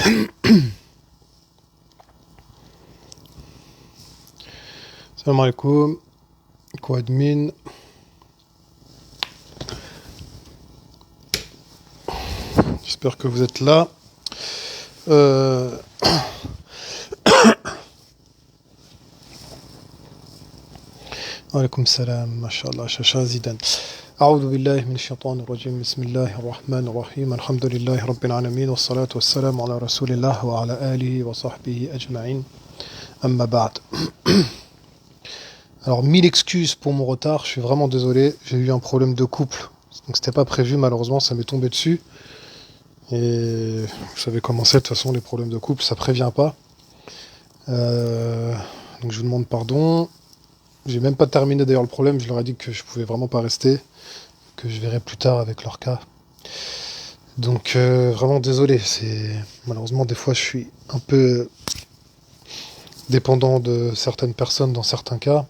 Salam alaikum, co-admin. J'espère que vous êtes là. Euh... Alaikum salam, mashallah, Chacha Zidan. أعوذ بالله من الشيطان الرجيم بسم الله الرحمن الرحيم الحمد لله رب العالمين والصلاة والسلام على رسول الله وعلى آله وصحبه أجمعين أما بعد. Alors, 1000 excuses pour mon retard, je suis vraiment désolé, j'ai eu un problème de couple, donc c'était pas prévu, malheureusement, ça m'est tombé dessus. Et vous savez comment c'est, de toute façon, les problèmes de couple, ça prévient pas. Donc je vous demande pardon. J'ai même pas terminé d'ailleurs le problème, je leur ai dit que je pouvais vraiment pas rester, que je verrai plus tard avec leur cas. Donc vraiment désolé, malheureusement des fois je suis un peu dépendant de certaines personnes dans certains cas.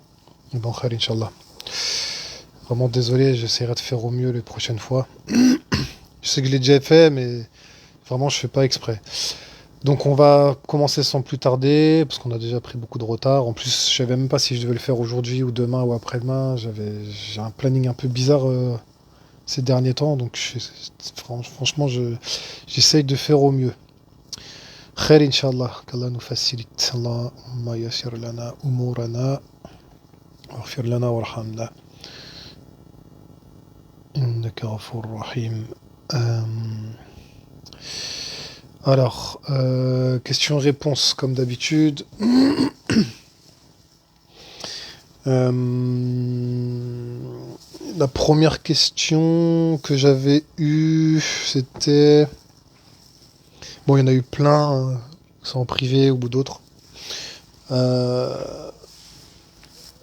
Bon, khair, Inch'Allah. Vraiment désolé, j'essaierai de faire au mieux les prochaines fois. Je sais que je l'ai déjà fait, mais vraiment je fais pas exprès. Donc on va commencer sans plus tarder, parce qu'on a déjà pris beaucoup de retard. En plus, je savais même pas si je devais le faire aujourd'hui ou demain ou après-demain. J'ai un planning un peu bizarre ces derniers temps, donc franchement j'essaye de faire au mieux. Khair, Inch'Allah, qu'Allah nous facilite. Allahumma yassir lana umurana. اغفر لنا وارحمنا إنك غفور رحيم. Alors, question-réponse comme d'habitude. La première question que j'avais eue, c'était... Bon, il y en a eu plein, soit en privé ou d'autres.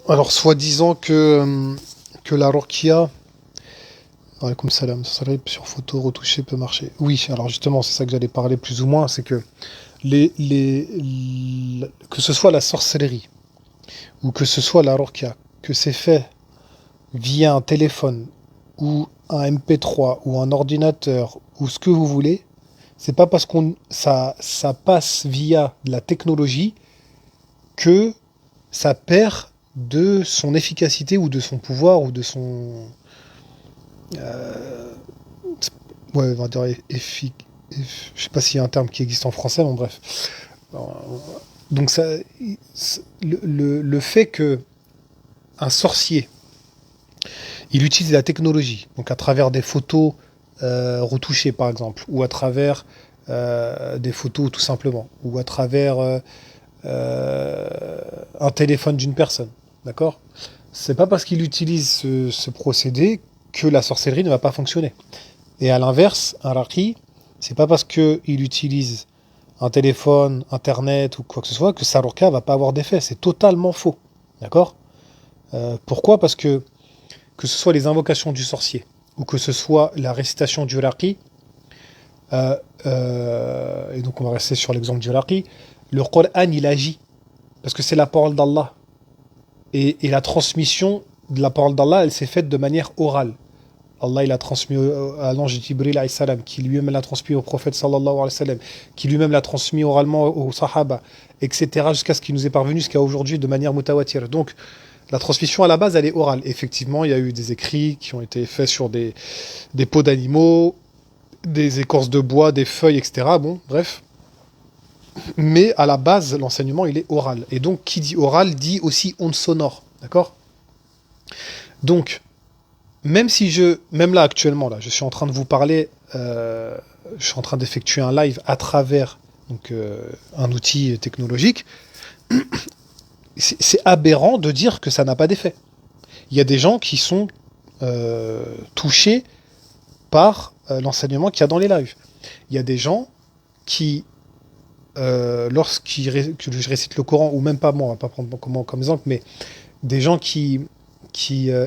Alors, soi-disant que la Ruqya, alaykoum salam, ça serait sur photo retouchée peut marcher. Oui, alors justement, c'est ça que j'allais parler plus ou moins, c'est que que ce soit la sorcellerie ou que ce soit la Ruqya, que c'est fait via un téléphone ou un MP3 ou un ordinateur ou ce que vous voulez, c'est pas parce ça passe via la technologie que ça perd de son efficacité ou de son pouvoir ou de son... ouais, on va dire je sais pas s'il y a un terme qui existe en français, mais bref. Donc ça, le fait que un sorcier, il utilise la technologie, donc à travers des photos retouchées par exemple, ou à travers des photos tout simplement, ou à travers un téléphone d'une personne, d'accord? C'est pas parce qu'il utilise ce procédé que la sorcellerie ne va pas fonctionner. Et à l'inverse, un raqi, c'est pas parce qu'il utilise un téléphone, internet ou quoi que ce soit que sa ruqya va pas avoir d'effet. C'est totalement faux, d'accord? Pourquoi? Parce que ce soit les invocations du sorcier ou que ce soit la récitation du raqi, et donc on va rester sur l'exemple du raqi, le Coran il agit parce que c'est la parole d'Allah. Et la transmission de la parole d'Allah, elle s'est faite de manière orale. Allah, il a transmis à l'ange Jibril, alayhi salam, qui lui-même l'a transmis au prophète, sallallahu alayhi wa sallam, qui lui-même l'a transmis oralement aux sahaba, etc., jusqu'à ce qu'il nous est parvenu, jusqu'à aujourd'hui, de manière mutawatir. Donc, la transmission à la base, elle est orale. Effectivement, il y a eu des écrits qui ont été faits sur des peaux d'animaux, des écorces de bois, des feuilles, etc. Bon, bref. Mais à la base, l'enseignement, il est oral. Et donc, qui dit oral, dit aussi onde sonore. D'accord? Donc, même là, actuellement, là, je suis en train de vous parler, je suis en train d'effectuer un live à travers donc, un outil technologique, c'est aberrant de dire que ça n'a pas d'effet. Il y a des gens qui sont touchés par l'enseignement qu'il y a dans les lives. Il y a des gens qui que je récite le Coran, ou même pas moi, on va pas prendre comme exemple, mais des gens qui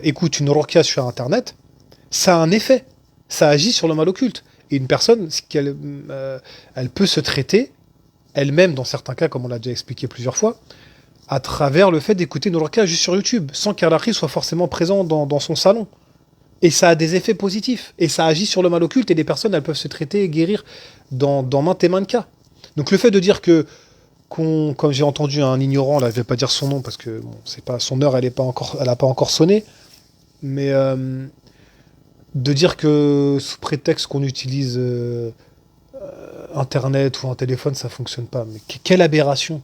écoutent une ruqya sur Internet, ça a un effet, ça agit sur le mal occulte. Et une personne, elle peut se traiter, elle-même dans certains cas, comme on l'a déjà expliqué plusieurs fois, à travers le fait d'écouter une ruqya juste sur YouTube, sans qu'un raqi soit forcément présent dans son salon. Et ça a des effets positifs, et ça agit sur le mal occulte, et les personnes, elles peuvent se traiter et guérir dans maintes et maintes cas. Donc le fait de dire que, comme j'ai entendu un ignorant, là je vais pas dire son nom parce que bon, c'est pas son heure, elle a pas encore sonné, mais de dire que sous prétexte qu'on utilise Internet ou un téléphone, ça fonctionne pas. Mais quelle aberration!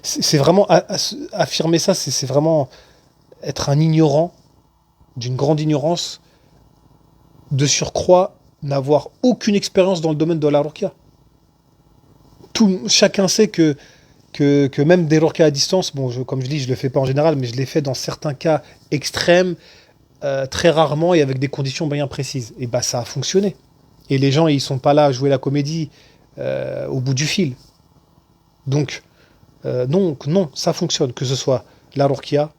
C'est vraiment affirmer ça, c'est vraiment être un ignorant d'une grande ignorance, de surcroît n'avoir aucune expérience dans le domaine de la ruqya. Chacun sait que même des ruqya à distance, bon, comme je dis, je le fais pas en général, mais je l'ai fait dans certains cas extrêmes, très rarement et avec des conditions bien précises. Et bah ça a fonctionné. Et les gens, ils sont pas là à jouer la comédie au bout du fil. Donc, non, ça fonctionne, que ce soit la ruqya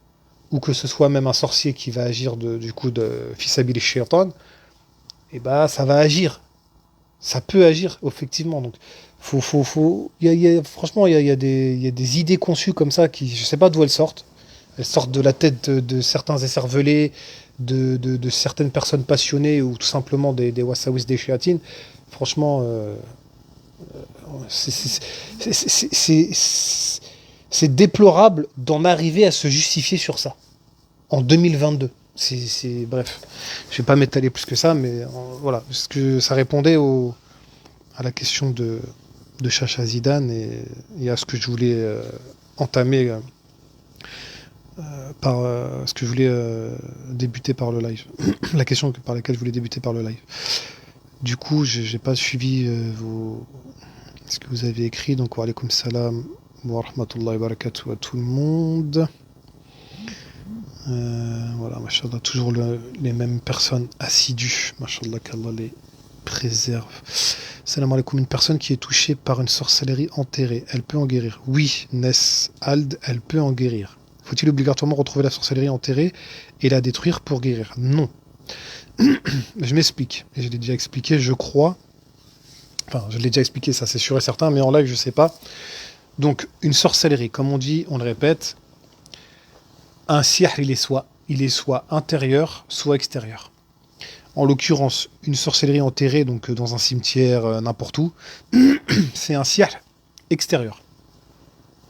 ou que ce soit même un sorcier qui va agir du coup de fisabil shaitan, et bah ça va agir. Ça peut agir, effectivement. Donc, franchement, il y a des idées conçues comme ça qui, je sais pas d'où elles sortent. Elles sortent de la tête de certains écervelés, de certaines personnes passionnées ou tout simplement des wassawis, des shiatines. Franchement, c'est c'est déplorable d'en arriver à se justifier sur ça en 2022. Bref, je vais pas m'étaler plus que ça, mais voilà, parce que ça répondait à la question de Chacha Zidane et à ce que je voulais entamer ce que je voulais débuter par le live. La question par laquelle je voulais débuter par le live. Du coup, j'ai pas suivi ce que vous avez écrit, donc wa alaykoum salam wa rahmatullahi wa barakatuh à tout le monde. Voilà, mashallah, toujours les mêmes personnes assidues, mashallah, qu'Allah les préserve. Salam alaikum, une personne qui est touchée par une sorcellerie enterrée, elle peut en guérir? Oui, Ness Ald, elle peut en guérir. Faut-il obligatoirement retrouver la sorcellerie enterrée et la détruire pour guérir? Non. Je m'explique, et je l'ai déjà expliqué, je crois. Enfin, je l'ai déjà expliqué, ça c'est sûr et certain, mais en live, je sais pas. Donc, une sorcellerie, comme on dit, on le répète, un sihr, il est soit intérieur, soit extérieur. En l'occurrence, une sorcellerie enterrée, donc dans un cimetière, n'importe où, c'est un sihr extérieur.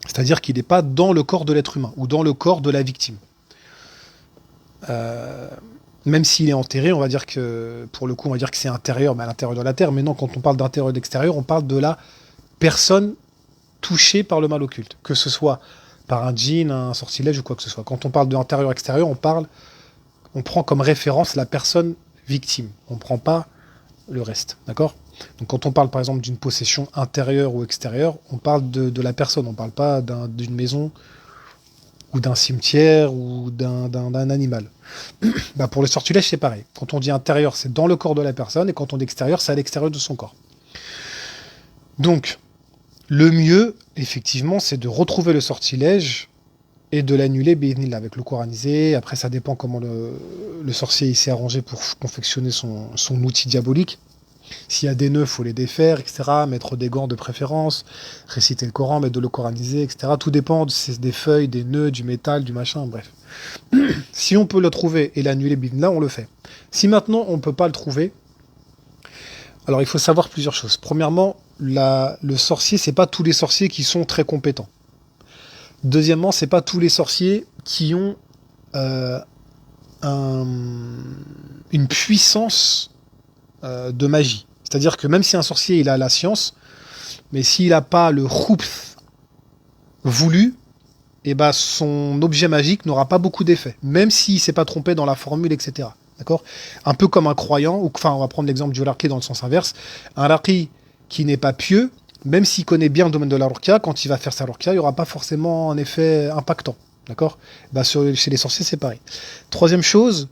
C'est-à-dire qu'il n'est pas dans le corps de l'être humain, ou dans le corps de la victime. Même s'il est enterré, on va dire que, pour le coup, on va dire que c'est intérieur, mais à l'intérieur de la terre. Mais non, quand on parle d'intérieur et d'extérieur, on parle de la personne touchée par le mal occulte. Que ce soit par un djinn, un sortilège ou quoi que ce soit. Quand on parle d'intérieur-extérieur, on prend comme référence la personne victime. On ne prend pas le reste. D'accord ? Donc quand on parle par exemple d'une possession intérieure ou extérieure, on parle de la personne. On ne parle pas d'une maison ou d'un cimetière ou d'un animal. Bah pour le sortilège, c'est pareil. Quand on dit intérieur, c'est dans le corps de la personne, et quand on dit extérieur, c'est à l'extérieur de son corps. Donc, le mieux, effectivement, c'est de retrouver le sortilège et de l'annuler avec le coranisé. Après, ça dépend comment le sorcier il s'est arrangé pour confectionner son outil diabolique. S'il y a des nœuds, il faut les défaire, etc. Mettre des gants de préférence, réciter le Coran, mettre de l'eau coranisée, etc. Tout dépend des feuilles, des nœuds, du métal, du machin, bref. Si on peut le trouver et l'annuler, là, on le fait. Si maintenant, on ne peut pas le trouver, alors il faut savoir plusieurs choses. Premièrement, le sorcier, c'est pas tous les sorciers qui sont très compétents. Deuxièmement, c'est pas tous les sorciers qui ont une puissance de magie. C'est-à-dire que même si un sorcier il a la science, mais s'il n'a pas le khoubth voulu, et ben son objet magique n'aura pas beaucoup d'effet, même s'il ne s'est pas trompé dans la formule, etc. D'accord ? Un peu comme un croyant, ou enfin on va prendre l'exemple du raqi dans le sens inverse. Un raqi qui n'est pas pieux, même s'il connaît bien le domaine de la ruqya, quand il va faire sa ruqya, il n'y aura pas forcément un effet impactant. D'accord ? Ben chez les sorciers, c'est pareil. Troisième chose,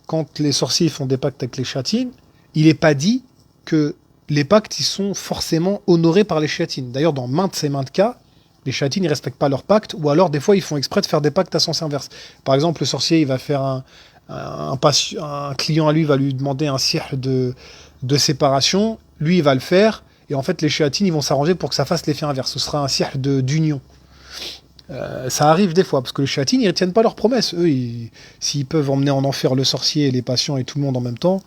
quand les sorciers font des pactes avec les chatines, il n'est pas dit que les pactes ils sont forcément honorés par les chatines. D'ailleurs, dans maintes cas, les chatines ne respectent pas leurs pactes, ou alors des fois ils font exprès de faire des pactes à sens inverse. Par exemple, le sorcier il va faire un client à lui va lui demander un sihr de séparation, lui il va le faire, et en fait les chatines ils vont s'arranger pour que ça fasse l'effet inverse. Ce sera un sihr d'union. Ça arrive des fois, parce que les chatines ils ne tiennent pas leurs promesses. Eux, s'ils peuvent emmener en enfer le sorcier, les patients et tout le monde en même temps,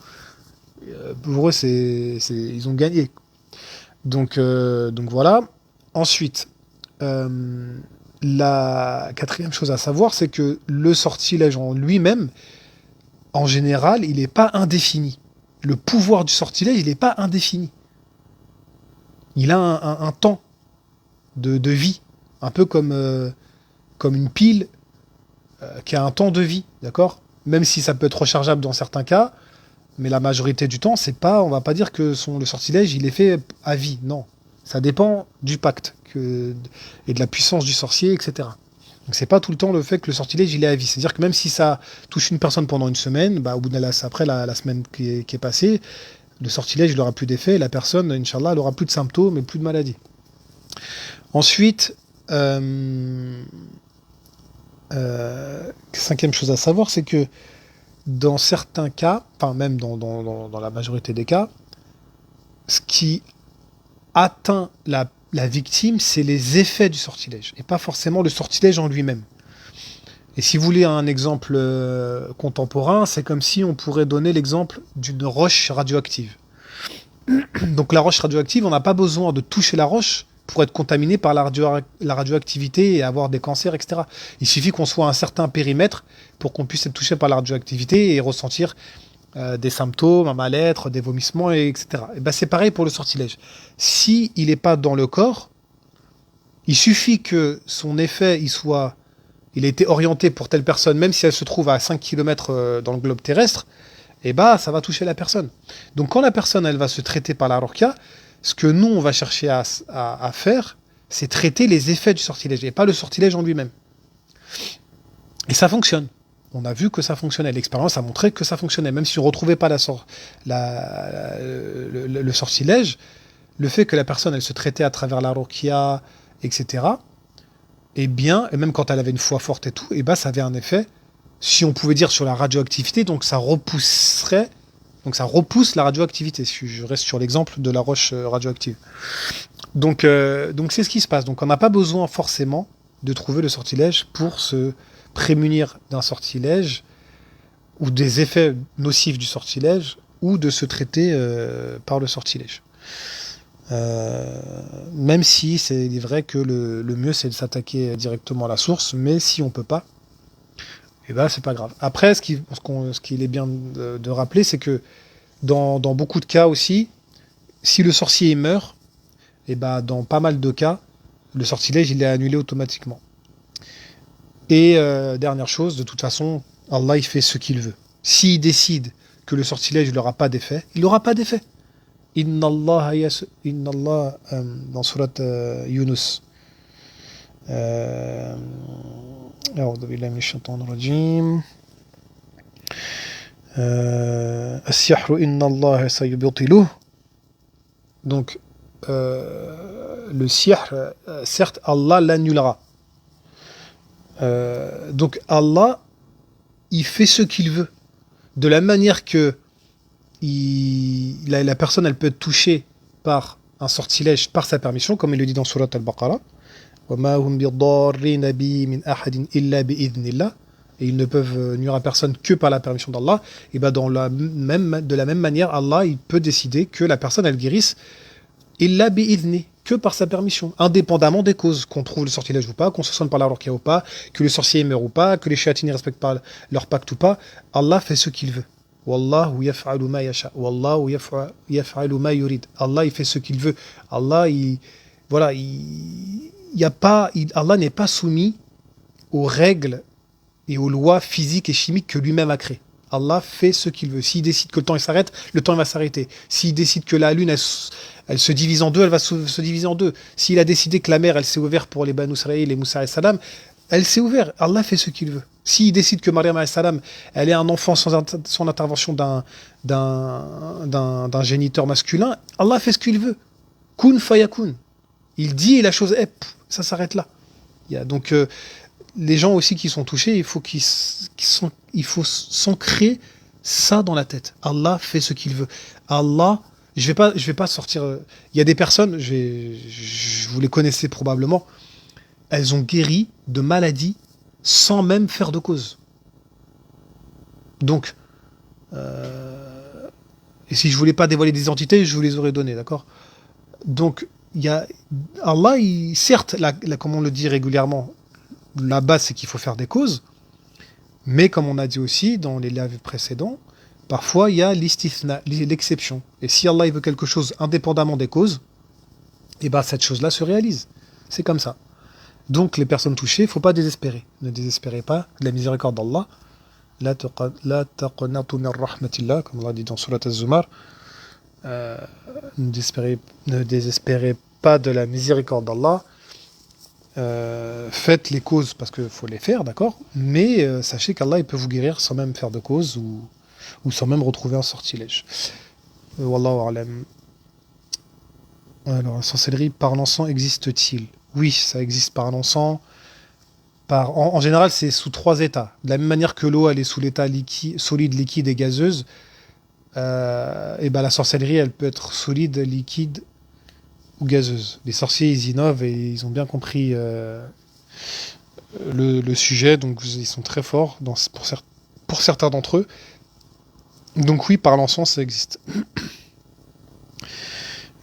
pour eux, ils ont gagné. Donc voilà. Ensuite, euh, la quatrième chose à savoir, c'est que le sortilège en lui-même, en général, il n'est pas indéfini. Le pouvoir du sortilège, il n'est pas indéfini. Il a un temps de vie, un peu comme une pile qui a un temps de vie, d'accord? Même si ça peut être rechargeable dans certains cas, mais la majorité du temps, c'est pas, on va pas dire que le sortilège, il est fait à vie, non. Ça dépend du pacte et de la puissance du sorcier, etc. Donc c'est pas tout le temps le fait que le sortilège, il est à vie. C'est-à-dire que même si ça touche une personne pendant une semaine, bah, au bout de après la semaine qui est passée, le sortilège, il aura plus d'effet, et la personne, Inch'Allah, elle aura plus de symptômes et plus de maladies. Ensuite, cinquième chose à savoir, c'est que dans certains cas, enfin même dans la majorité des cas, ce qui atteint la victime, c'est les effets du sortilège, et pas forcément le sortilège en lui-même. Et si vous voulez un exemple contemporain, c'est comme si on pourrait donner l'exemple d'une roche radioactive. Donc la roche radioactive, on n'a pas besoin de toucher la roche pour être contaminé par la radioactivité et avoir des cancers, etc. Il suffit qu'on soit à un certain périmètre pour qu'on puisse être touché par la radioactivité et ressentir des symptômes, un mal-être, des vomissements, etc. Et ben c'est pareil pour le sortilège. Si il n'est pas dans le corps, il suffit que son effet il a été orienté pour telle personne, même si elle se trouve à 5 km dans le globe terrestre, et bah ça va toucher la personne. Donc quand la personne elle va se traiter par la ruqya, ce que nous on va chercher à faire, c'est traiter les effets du sortilège et pas le sortilège en lui-même. Et ça fonctionne. On a vu que ça fonctionnait. L'expérience a montré que ça fonctionnait. Même si on ne retrouvait pas le sortilège, le fait que la personne elle se traitait à travers la ruqya, etc., et bien, et même quand elle avait une foi forte et tout, et ben ça avait un effet, si on pouvait dire sur la radioactivité, donc ça repousserait, donc ça repousse la radioactivité, si je reste sur l'exemple de la roche radioactive. Donc c'est ce qui se passe. Donc on n'a pas besoin forcément de trouver le sortilège pour se prémunir d'un sortilège ou des effets nocifs du sortilège ou de se traiter par le sortilège. Même si c'est vrai que le mieux c'est de s'attaquer directement à la source, mais si on peut pas, et ben c'est pas grave. Après, ce qu'il est bien de rappeler, c'est que dans beaucoup de cas aussi, si le sorcier meurt, et ben dans pas mal de cas, le sortilège il est annulé automatiquement. Et dernière chose, de toute façon, Allah il fait ce qu'il veut. S'il décide que le sortilège n'aura pas d'effet, il n'aura pas d'effet. Inna Allah dans surat Yunus. أعوذ بالله من الشيطان الرجيم السحر إن الله سيبطله. Donc le sihr, certes Allah l'annulera. Donc Allah il fait ce qu'il veut, de la manière que la personne elle peut être touchée par un sortilège par sa permission, comme il le dit dans Surat Al-Baqarah. وَمَا هُمْ بِضَارِّينَ بِهِ مِنْ أَحَدٍ إِلَّا بِإِذْنِ اللَّهِ. Et ils ne peuvent nuire à personne que par la permission d'Allah. Et ben de la même manière, Allah il peut décider que la personne elle guérisse illa bi'idhni, que par sa permission, indépendamment des causes, qu'on trouve le sortilège ou pas, qu'on se sonne par la ruqya ou pas, que le sorcier meurt ou pas, que les chéatines ne respectent pas leur pacte ou pas. Allah fait ce qu'il veut. Wallahu yaf'alu ma yasha. Wallahu yaf'alu ma yurid. Allah il fait ce qu'il veut. Allah Allah n'est pas soumis aux règles et aux lois physiques et chimiques que lui-même a créées. Allah fait ce qu'il veut. S'il décide que le temps il s'arrête, le temps il va s'arrêter. S'il décide que la lune elle se divise en deux, elle va se diviser en deux. S'il a décidé que la mer elle s'est ouverte pour les Banu Israël et les Moussa et Salam, elle s'est ouverte. Allah fait ce qu'il veut. S'il décide que Maryam et Salam elle est un enfant sans intervention d'un géniteur masculin, Allah fait ce qu'il veut. Kun fayakun. Il dit et la chose est, ça s'arrête là. Donc les gens aussi qui sont touchés, il faut s'ancrer ça dans la tête. Allah fait ce qu'il veut. Allah, je vais pas sortir. Il y a des personnes, vous les connaissez probablement, elles ont guéri de maladies sans même faire de cause. Donc, et si je voulais pas dévoiler des identités, je vous les aurais données, d'accord ? Donc, il y a, Allah, certes, comme on le dit régulièrement, la base c'est qu'il faut faire des causes, mais comme on a dit aussi dans les lives précédents, parfois il y a l'istithna, l'exception. Et si Allah il veut quelque chose indépendamment des causes, et ben cette chose-là se réalise. C'est comme ça. Donc les personnes touchées, il ne faut pas désespérer. Ne désespérez pas de la miséricorde d'Allah. La taqnatu min rahmatillah, comme on l'a dit dans Surat Az-Zumar. Ne désespérez pas de la miséricorde d'Allah. Faites les causes parce qu'il faut les faire, d'accord. Mais sachez qu'Allah il peut vous guérir sans même faire de cause ou sans même retrouver un sortilège. Wallahu a'lam. Alors, la sorcellerie par l'encens existe-t-il? Oui, ça existe par l'encens. En général, c'est sous trois états. De la même manière que l'eau, elle est sous l'état solide, liquide et gazeuse, et ben la sorcellerie, elle peut être solide, liquide ou gazeuse. Les sorciers, ils innovent et ils ont bien compris le sujet, donc ils sont très forts pour certains d'entre eux. Donc oui, par l'encens, ça existe.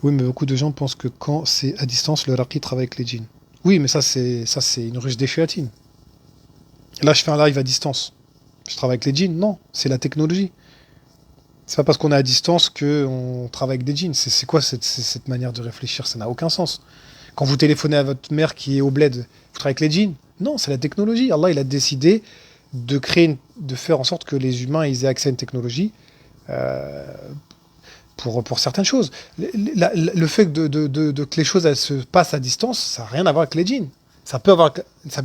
Oui, mais beaucoup de gens pensent que quand c'est à distance, le raqi travaille avec les djinns. Oui, mais ça c'est une ruse des chéatines. Là, je fais un live à distance. Je travaille avec les djinns? Non, c'est la technologie. C'est pas parce qu'on est à distance qu'on travaille avec des djinns. C'est quoi cette manière de réfléchir? Ça n'a aucun sens. Quand vous téléphonez à votre mère qui est au bled, vous travaillez avec les djinns? Non, c'est la technologie. Allah, il a décidé de faire en sorte que les humains ils aient accès à une technologie pour certaines choses. Le fait que les choses elles se passent à distance, ça n'a rien à voir avec les djinns. Ça peut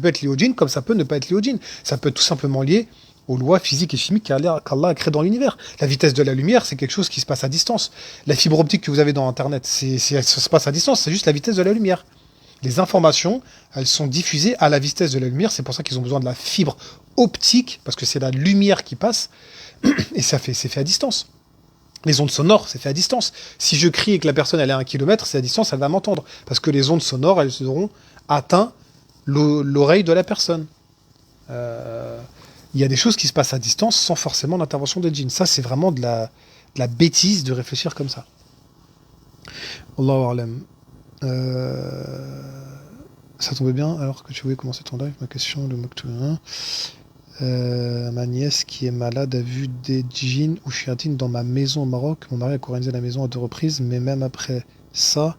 être lié aux djinns comme ça peut ne pas être lié aux djinns. Ça peut être tout simplement lié aux lois physiques et chimiques qu'Allah a créées dans l'univers. La vitesse de la lumière, c'est quelque chose qui se passe à distance. La fibre optique que vous avez dans Internet, ça se passe à distance, c'est juste la vitesse de la lumière. Les informations, elles sont diffusées à la vitesse de la lumière, c'est pour ça qu'ils ont besoin de la fibre optique, parce que c'est la lumière qui passe, et c'est fait à distance. Les ondes sonores, c'est fait à distance. Si je crie et que la personne elle est à 1 kilomètre, c'est à distance, elle va m'entendre. Parce que les ondes sonores, elles auront atteint l'oreille de la personne. Il y a des choses qui se passent à distance sans forcément l'intervention des djinns. Ça, c'est vraiment de la bêtise de réfléchir comme ça. Allahu a'lam. Ça tombait bien alors que tu voulais commencer ton live. Ma question, le Moktoun. Ma nièce qui est malade a vu des djinns ou chiatines dans ma maison au Maroc. Mon mari a coranisé la maison à 2 reprises, mais même après ça,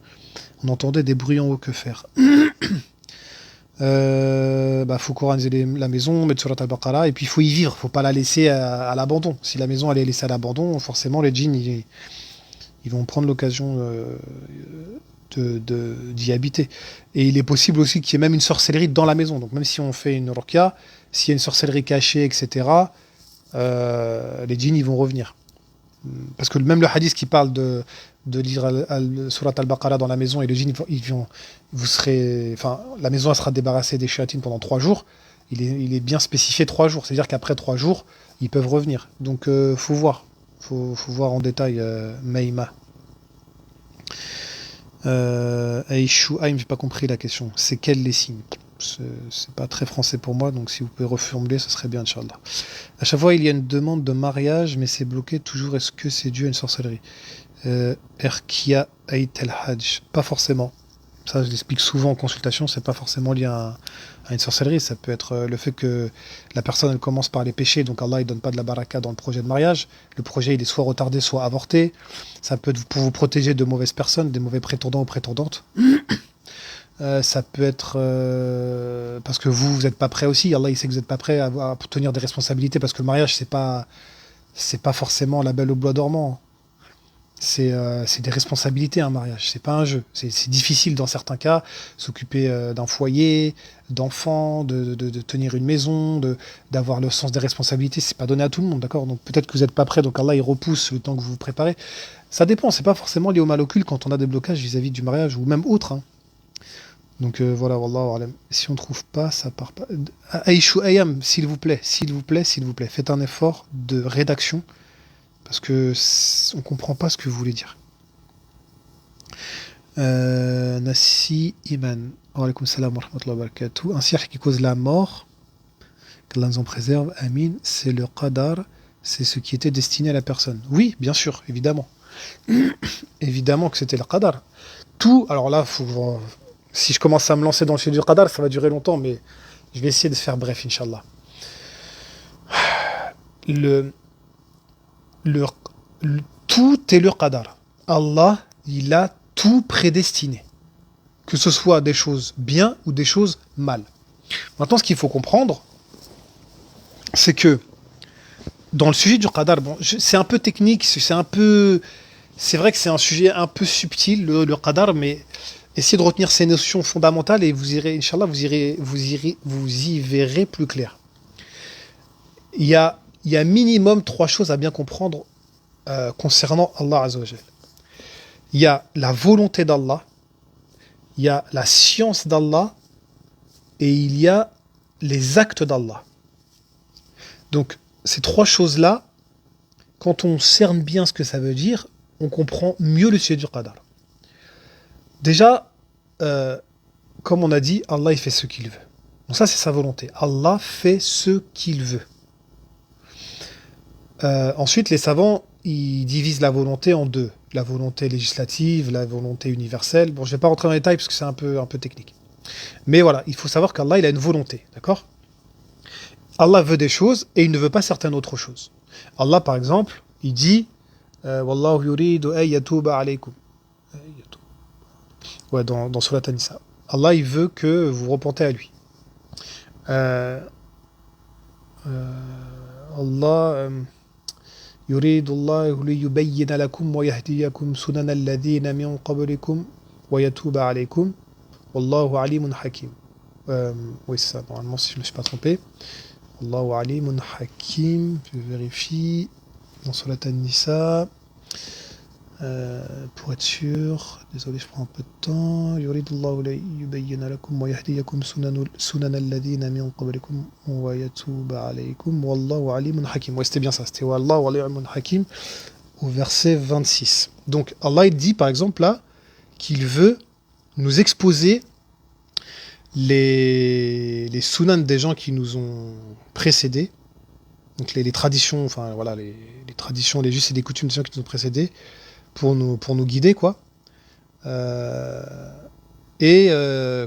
on entendait des bruits en haut. Que faire? Faut coraniser la maison, mettre Surat al-Baqarah, et puis il faut y vivre, faut pas la laisser à l'abandon. Si la maison elle est laissée à l'abandon, forcément les djinns ils vont prendre l'occasion d'y habiter. Et il est possible aussi qu'il y ait même une sorcellerie dans la maison. Donc même si on fait une ruqya, s'il y a une sorcellerie cachée, etc., les djinns ils vont revenir. Parce que même le hadith qui parle de lire Surat al-Baqarah dans la maison et les djinns, la maison elle sera débarrassée des shayatines pendant 3 jours. Il est bien spécifié 3 jours. C'est-à-dire qu'après 3 jours, ils peuvent revenir. Donc faut voir. Faut voir en détail Maïma. Aïchouaïm, j'ai pas compris la question. C'est quels les signes? C'est pas très français pour moi, donc si vous pouvez reformuler, ça serait bien, Inch'Allah. À chaque fois, il y a une demande de mariage, mais c'est bloqué toujours. Est-ce que c'est dû à une sorcellerie? Erkia Ait el Hajj. Pas forcément. Ça, je l'explique souvent en consultation, c'est pas forcément lié à une sorcellerie. Ça peut être le fait que la personne elle commence par les péchés, donc Allah il donne pas de la baraka dans le projet de mariage. Le projet il est soit retardé, soit avorté. Ça peut être pour vous protéger de mauvaises personnes, des mauvais prétendants ou prétendantes. Ça peut être parce que vous n'êtes pas prêt aussi. Allah il sait que vous n'êtes pas prêt à tenir des responsabilités parce que le mariage c'est pas forcément la belle au bois dormant. C'est des responsabilités un mariage, c'est pas un jeu. C'est difficile dans certains cas, s'occuper d'un foyer, d'enfants, de tenir une maison, d'avoir le sens des responsabilités, c'est pas donné à tout le monde, d'accord? Donc peut-être que vous n'êtes pas prêt, donc Allah il repousse le temps que vous vous préparez. Ça dépend, c'est pas forcément lié au mal occulte quand on a des blocages vis-à-vis du mariage ou même autre. Hein. Donc voilà, wallahu alam. Si on trouve pas, ça part pas. Aïchou Ayam, s'il vous plaît, faites un effort de rédaction. Parce que on comprend pas ce que vous voulez dire. Nassi Iman. Wa alaykoum salam wa rahmatullahi wa barakatuh. Un sihr qui cause la mort, qu'Allah nous en préserve, amin, c'est le qadar, c'est ce qui était destiné à la personne. Oui, bien sûr, évidemment. Évidemment que c'était le qadar. Tout, alors là, si je commence à me lancer dans le sujet du qadar, ça va durer longtemps, mais je vais essayer de faire bref, Inch'Allah. Le, le, tout est le qadar. Allah, il a tout prédestiné. Que ce soit des choses bien ou des choses mal. Maintenant, ce qu'il faut comprendre, c'est que dans le sujet du qadar, bon, c'est un peu technique, c'est vrai que c'est un sujet un peu subtil, le qadar, mais essayez de retenir ces notions fondamentales et vous irez, Inch'Allah, vous y verrez plus clair. Il y a minimum 3 choses à bien comprendre concernant Allah Azza wa Jal. Il y a la volonté d'Allah, il y a la science d'Allah et il y a les actes d'Allah. Donc, ces 3 choses-là, quand on cerne bien ce que ça veut dire, on comprend mieux le sujet du qadar. Déjà, comme on a dit, Allah il fait ce qu'il veut. Donc ça, c'est sa volonté. Allah fait ce qu'il veut. Ensuite, les savants, ils divisent la volonté en 2. La volonté législative, la volonté universelle. Bon, je ne vais pas rentrer dans les détails parce que c'est un peu technique. Mais voilà, il faut savoir qu'Allah, il a une volonté, d'accord ? Allah veut des choses et il ne veut pas certaines autres choses. Allah, par exemple, il dit Wallahu yuridu an yatuba alaykum. Ouais, dans Surat An-Nisa. Allah, il veut que vous repentez à lui. Allah yuridu Allah liyubayyina lakum wa yahdiyakum sunana alladhina min qablikum wa yatuba alaykum. Wallahu alimun hakim. Oui, c'est ça, normalement, si je ne me suis pas trompé. Allahu alimun hakim, je vérifie, dans Surat An-Nisa, pour être sûr, désolé, je prends un peu de temps. Yuridullahu la yubayyina lakum wa yahdiyakum sunana alladhina min qablikum wa yatuba alaykum wallahu alimun hakim. Ouais, c'était bien ça, c'était wallahu alimun hakim au verset 26. Donc Allah il dit par exemple là qu'il veut nous exposer les sunan des gens qui nous ont précédés, donc les traditions, enfin voilà, les traditions, les us et les coutumes des gens qui nous ont précédés, pour nous guider, quoi, et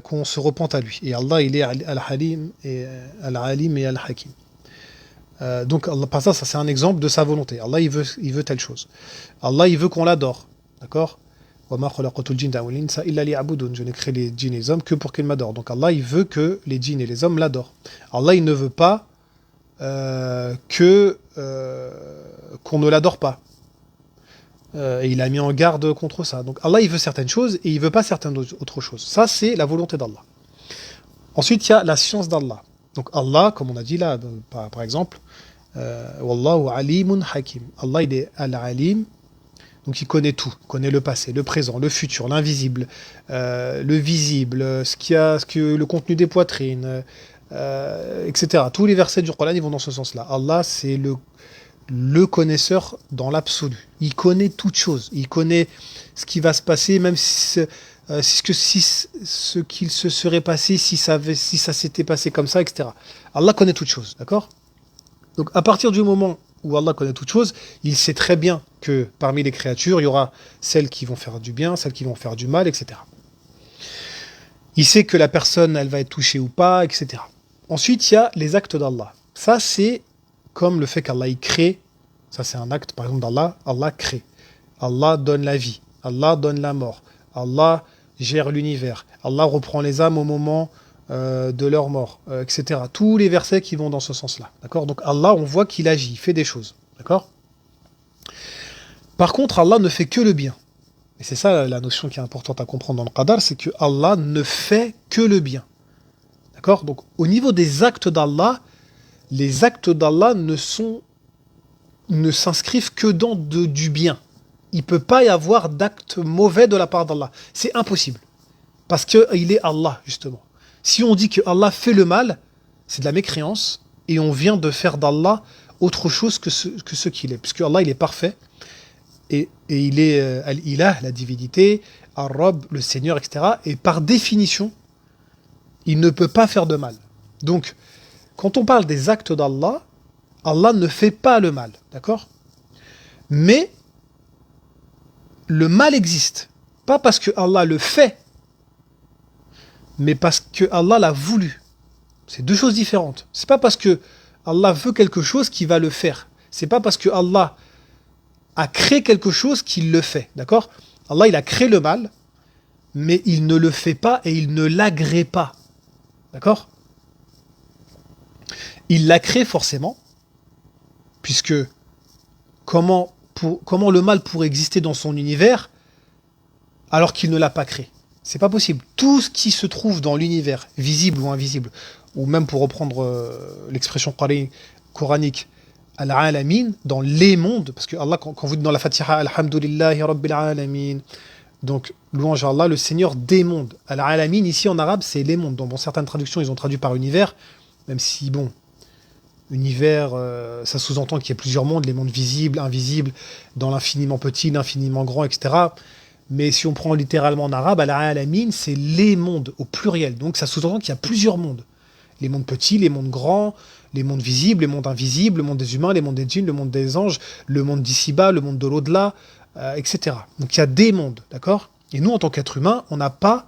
qu'on se repente à lui. Et Allah, il est Al-Halim et Al-Alim et Al-Hakim. Donc Allah, par ça c'est un exemple de sa volonté. Allah, il veut telle chose. Allah, il veut qu'on l'adore, d'accord ? Je n'ai créé les djinns et les hommes que pour qu'ils m'adorent. Donc Allah, il veut que les djinns et les hommes l'adorent. Allah, il ne veut pas qu'on ne l'adore pas. Et il a mis en garde contre ça. Donc Allah, il veut certaines choses et il veut pas certaines autres choses. Ça, c'est la volonté d'Allah. Ensuite, il y a la science d'Allah. Donc Allah, comme on a dit là, par exemple, Wallahu alimun hakim. Allah, il est al-alim. Donc il connaît tout, il connaît le passé, le présent, le futur, l'invisible, le visible, le contenu des poitrines, etc. Tous les versets du Coran, ils vont dans ce sens-là. Allah, c'est le connaisseur dans l'absolu. Il connaît toutes choses. Il connaît ce qui va se passer, même ce qu'il se serait passé si ça s'était passé comme ça, etc. Allah connaît toutes choses, d'accord ? Donc à partir du moment où Allah connaît toutes choses, il sait très bien que parmi les créatures, il y aura celles qui vont faire du bien, celles qui vont faire du mal, etc. Il sait que la personne, elle va être touchée ou pas, etc. Ensuite, il y a les actes d'Allah. Ça, c'est comme le fait qu'Allah, il crée. Ça, c'est un acte, par exemple, d'Allah. Allah crée. Allah donne la vie. Allah donne la mort. Allah gère l'univers. Allah reprend les âmes au moment de leur mort, etc. Tous les versets qui vont dans ce sens-là. D'accord ? Donc Allah, on voit qu'il agit, il fait des choses. D'accord ? Par contre, Allah ne fait que le bien. Et c'est ça la notion qui est importante à comprendre dans le qadar, c'est que Allah ne fait que le bien. D'accord ? Donc au niveau des actes d'Allah, les actes d'Allah ne s'inscrivent que dans du bien. Il ne peut pas y avoir d'actes mauvais de la part d'Allah. C'est impossible. Parce qu'il est Allah, justement. Si on dit que Allah fait le mal, c'est de la mécréance, et on vient de faire d'Allah autre chose que ce qu'il est. Puisque Allah, il est parfait, et il est Al-Ilah, la divinité, Ar-Rabb, le Seigneur, etc. Et par définition, il ne peut pas faire de mal. Donc, quand on parle des actes d'Allah, Allah ne fait pas le mal, d'accord ? Mais le mal existe, pas parce que Allah le fait, mais parce que Allah l'a voulu. C'est deux choses différentes. C'est pas parce que Allah veut quelque chose qu'il va le faire. C'est pas parce que Allah a créé quelque chose qu'il le fait. D'accord? Allah, il a créé le mal, mais il ne le fait pas et il ne l'agrée pas. D'accord? Il l'a créé forcément, puisque comment le mal pourrait exister dans son univers alors qu'il ne l'a pas créé? C'est pas possible. Tout ce qui se trouve dans l'univers, visible ou invisible, ou même pour reprendre l'expression coranique, al-alamin, dans les mondes, parce que Allah, quand vous dites dans la Fatiha, Alhamdulillahi Rabbil Alamin, donc louange à Allah, le Seigneur des mondes. Al-alamin, ici en arabe, c'est les mondes. Donc, bon, certaines traductions, ils ont traduit par univers, même si, bon, univers, ça sous-entend qu'il y a plusieurs mondes, les mondes visibles, invisibles, dans l'infiniment petit, l'infiniment grand, etc. Mais si on prend littéralement en arabe, al-alamin, c'est les mondes, au pluriel. Donc ça sous-entend qu'il y a plusieurs mondes. Les mondes petits, les mondes grands, les mondes visibles, les mondes invisibles, le monde des humains, les mondes des djinns, le monde des anges, le monde d'ici-bas, le monde de l'au-delà, etc. Donc il y a des mondes, d'accord? Et nous, en tant qu'êtres humains, on n'a pas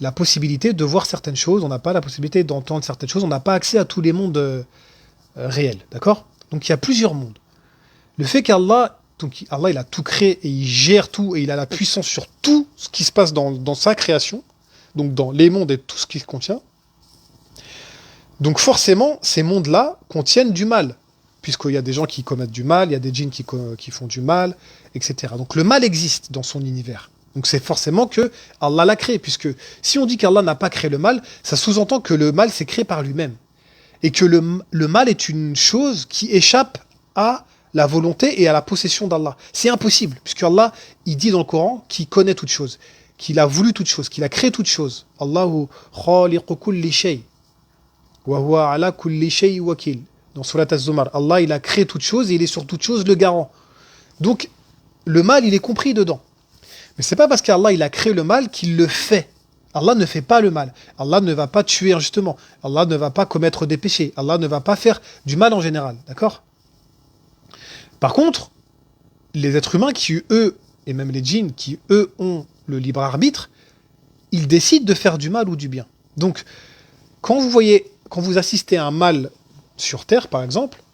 la possibilité de voir certaines choses, on n'a pas la possibilité d'entendre certaines choses, on n'a pas accès à tous les mondes réels, d'accord? Donc il y a plusieurs mondes. Le fait qu'Allah, donc Allah, il a tout créé et il gère tout et il a la puissance sur tout ce qui se passe dans sa création, donc dans les mondes et tout ce qu'il contient. Donc forcément, ces mondes-là contiennent du mal, puisqu'il y a des gens qui commettent du mal, il y a des djinns qui font du mal, etc. Donc le mal existe dans son univers. Donc c'est forcément que Allah l'a créé, puisque si on dit qu'Allah n'a pas créé le mal, ça sous-entend que le mal s'est créé par lui-même. Et que le mal est une chose qui échappe à la volonté et à la possession d'Allah. C'est impossible, puisque Allah, il dit dans le Coran qu'il connaît toute chose, qu'il a voulu toute chose, qu'il a créé toute chose. Allahu khaliqu kulli shay, wa huwa ala kulli shay wakil. Dans Surat Az-Zumar, Allah, il a créé toute chose et il est sur toute chose le garant. Donc, le mal, il est compris dedans. Mais c'est pas parce qu'Allah, il a créé le mal qu'il le fait. Allah ne fait pas le mal. Allah ne va pas tuer injustement. Allah ne va pas commettre des péchés. Allah ne va pas faire du mal en général. D'accord? Par contre, les êtres humains qui, eux, et même les djinns, qui, eux, ont le libre arbitre, ils décident de faire du mal ou du bien. Donc, quand vous assistez à un mal sur Terre, par exemple,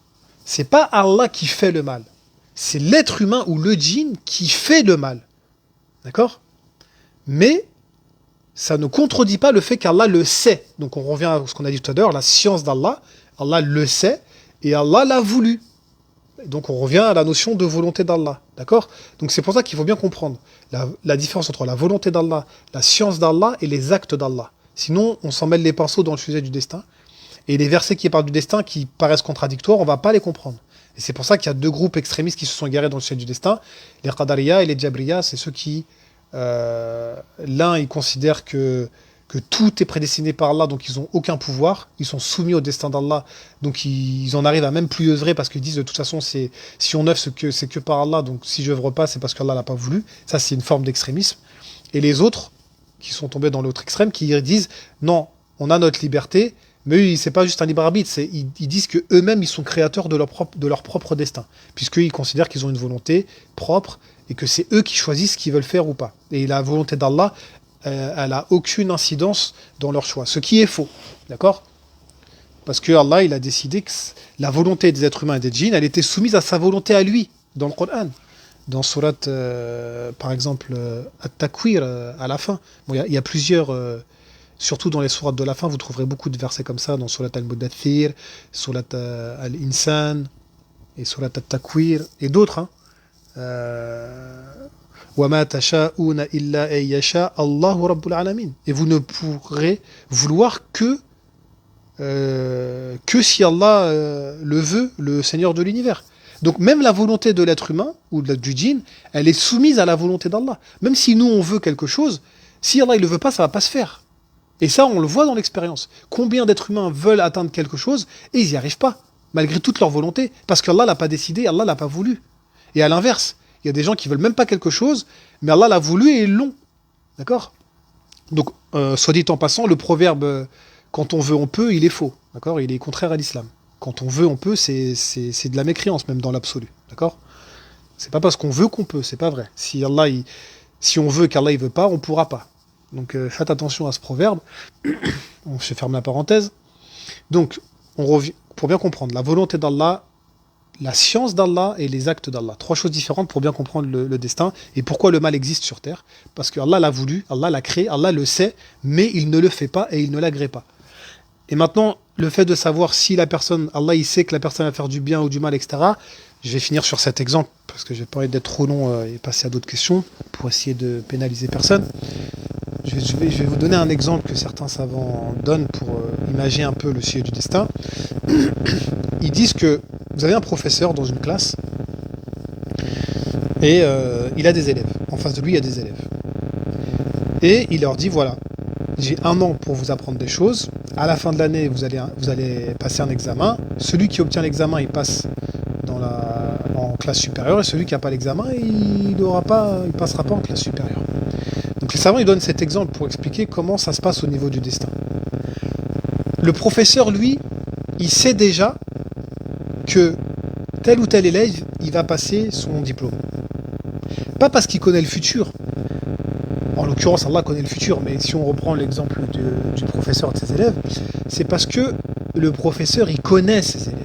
c'est pas Allah qui fait le mal. C'est l'être humain ou le djinn qui fait le mal. D'accord? Mais ça ne contredit pas le fait qu'Allah le sait. Donc on revient à ce qu'on a dit tout à l'heure, la science d'Allah. Allah le sait et Allah l'a voulu. Donc on revient à la notion de volonté d'Allah. D'accord? Donc c'est pour ça qu'il faut bien comprendre la différence entre la volonté d'Allah, la science d'Allah et les actes d'Allah. Sinon, on s'en mêle les pinceaux dans le sujet du destin. Et les versets qui parlent du destin, qui paraissent contradictoires, on ne va pas les comprendre. Et c'est pour ça qu'il y a deux groupes extrémistes qui se sont égarés dans le sujet du destin. Les Qadariya et les Jabriya, c'est ceux qui... l'un, ils considèrent que tout est prédestiné par Allah, donc ils n'ont aucun pouvoir, ils sont soumis au destin d'Allah, donc ils en arrivent à même plus œuvrer parce qu'ils disent de toute façon, si on œuvre, c'est que par Allah, donc si je n'œuvre pas, c'est parce qu'Allah l'a pas voulu. Ça, c'est une forme d'extrémisme. Et les autres, qui sont tombés dans l'autre extrême, qui disent non, on a notre liberté, mais eux, c'est pas juste un libre arbitre, ils disent que eux-mêmes ils sont créateurs de leur propre destin, puisqu'ils considèrent qu'ils ont une volonté propre et que c'est eux qui choisissent ce qu'ils veulent faire ou pas. Et la volonté d'Allah, elle a aucune incidence dans leur choix, ce qui est faux, d'accord? Parce que Allah, il a décidé que la volonté des êtres humains et des djinns, elle était soumise à sa volonté à lui, dans le Coran. Dans Surat, par exemple, At-Takwir, à la fin. Bon, il y a plusieurs, surtout dans les sourates de la fin, vous trouverez beaucoup de versets comme ça, dans Surat Al-Mudaththir, Surat Al-Insan, et Surat At-Takwir, et d'autres. Hein. وَمَا تَشَاءُونَ إِلَّا أَن يَشَاءَ اللَّهُ رَبُّ الْعَالَمِينَ. Et vous ne pourrez vouloir que si Allah le veut, le Seigneur de l'univers. Donc même la volonté de l'être humain ou du djinn, elle est soumise à la volonté d'Allah. Même si nous on veut quelque chose, si Allah il le veut pas, ça va pas se faire. Et ça on le voit dans l'expérience. Combien d'êtres humains veulent atteindre quelque chose et ils n'y arrivent pas, malgré toute leur volonté, parce qu'Allah l'a pas décidé, Allah l'a pas voulu. Et à l'inverse, il y a des gens qui veulent même pas quelque chose, mais Allah l'a voulu et ils l'ont. D'accord? Donc, soit dit en passant, le proverbe quand on veut, on peut, il est faux. D'accord? Il est contraire à l'islam. Quand on veut, on peut, c'est de la mécréance, même dans l'absolu. D'accord? C'est pas parce qu'on veut qu'on peut, c'est pas vrai. Si on veut qu'Allah il veut pas, on pourra pas. Donc faites attention à ce proverbe. Je ferme la parenthèse. Donc, on revient, pour bien comprendre, la volonté d'Allah, la science d'Allah et les actes d'Allah. Trois choses différentes pour bien comprendre le destin et pourquoi le mal existe sur terre. Parce que Allah l'a voulu, Allah l'a créé, Allah le sait, mais il ne le fait pas et il ne l'agrée pas. Et maintenant, le fait de savoir si la personne, Allah il sait que la personne va faire du bien ou du mal, etc. Je vais finir sur cet exemple parce que j'ai pas envie d'être trop long et passer à d'autres questions pour essayer de pénaliser personne. Je vais vous donner un exemple que certains savants donnent pour imaginer un peu le sujet du destin. Ils disent que vous avez un professeur dans une classe et il a des élèves. En face de lui, il y a des élèves. Et il leur dit, voilà, j'ai 1 an pour vous apprendre des choses. À la fin de l'année, vous allez passer un examen. Celui qui obtient l'examen, il passe en classe supérieure. Et celui qui n'a pas l'examen, il passera pas en classe supérieure. Donc les savants ils donnent cet exemple pour expliquer comment ça se passe au niveau du destin. Le professeur, lui, il sait déjà que tel ou tel élève, il va passer son diplôme. Pas parce qu'il connaît le futur. En l'occurrence, Allah connaît le futur, mais si on reprend l'exemple du professeur et de ses élèves, c'est parce que le professeur, il connaît ses élèves.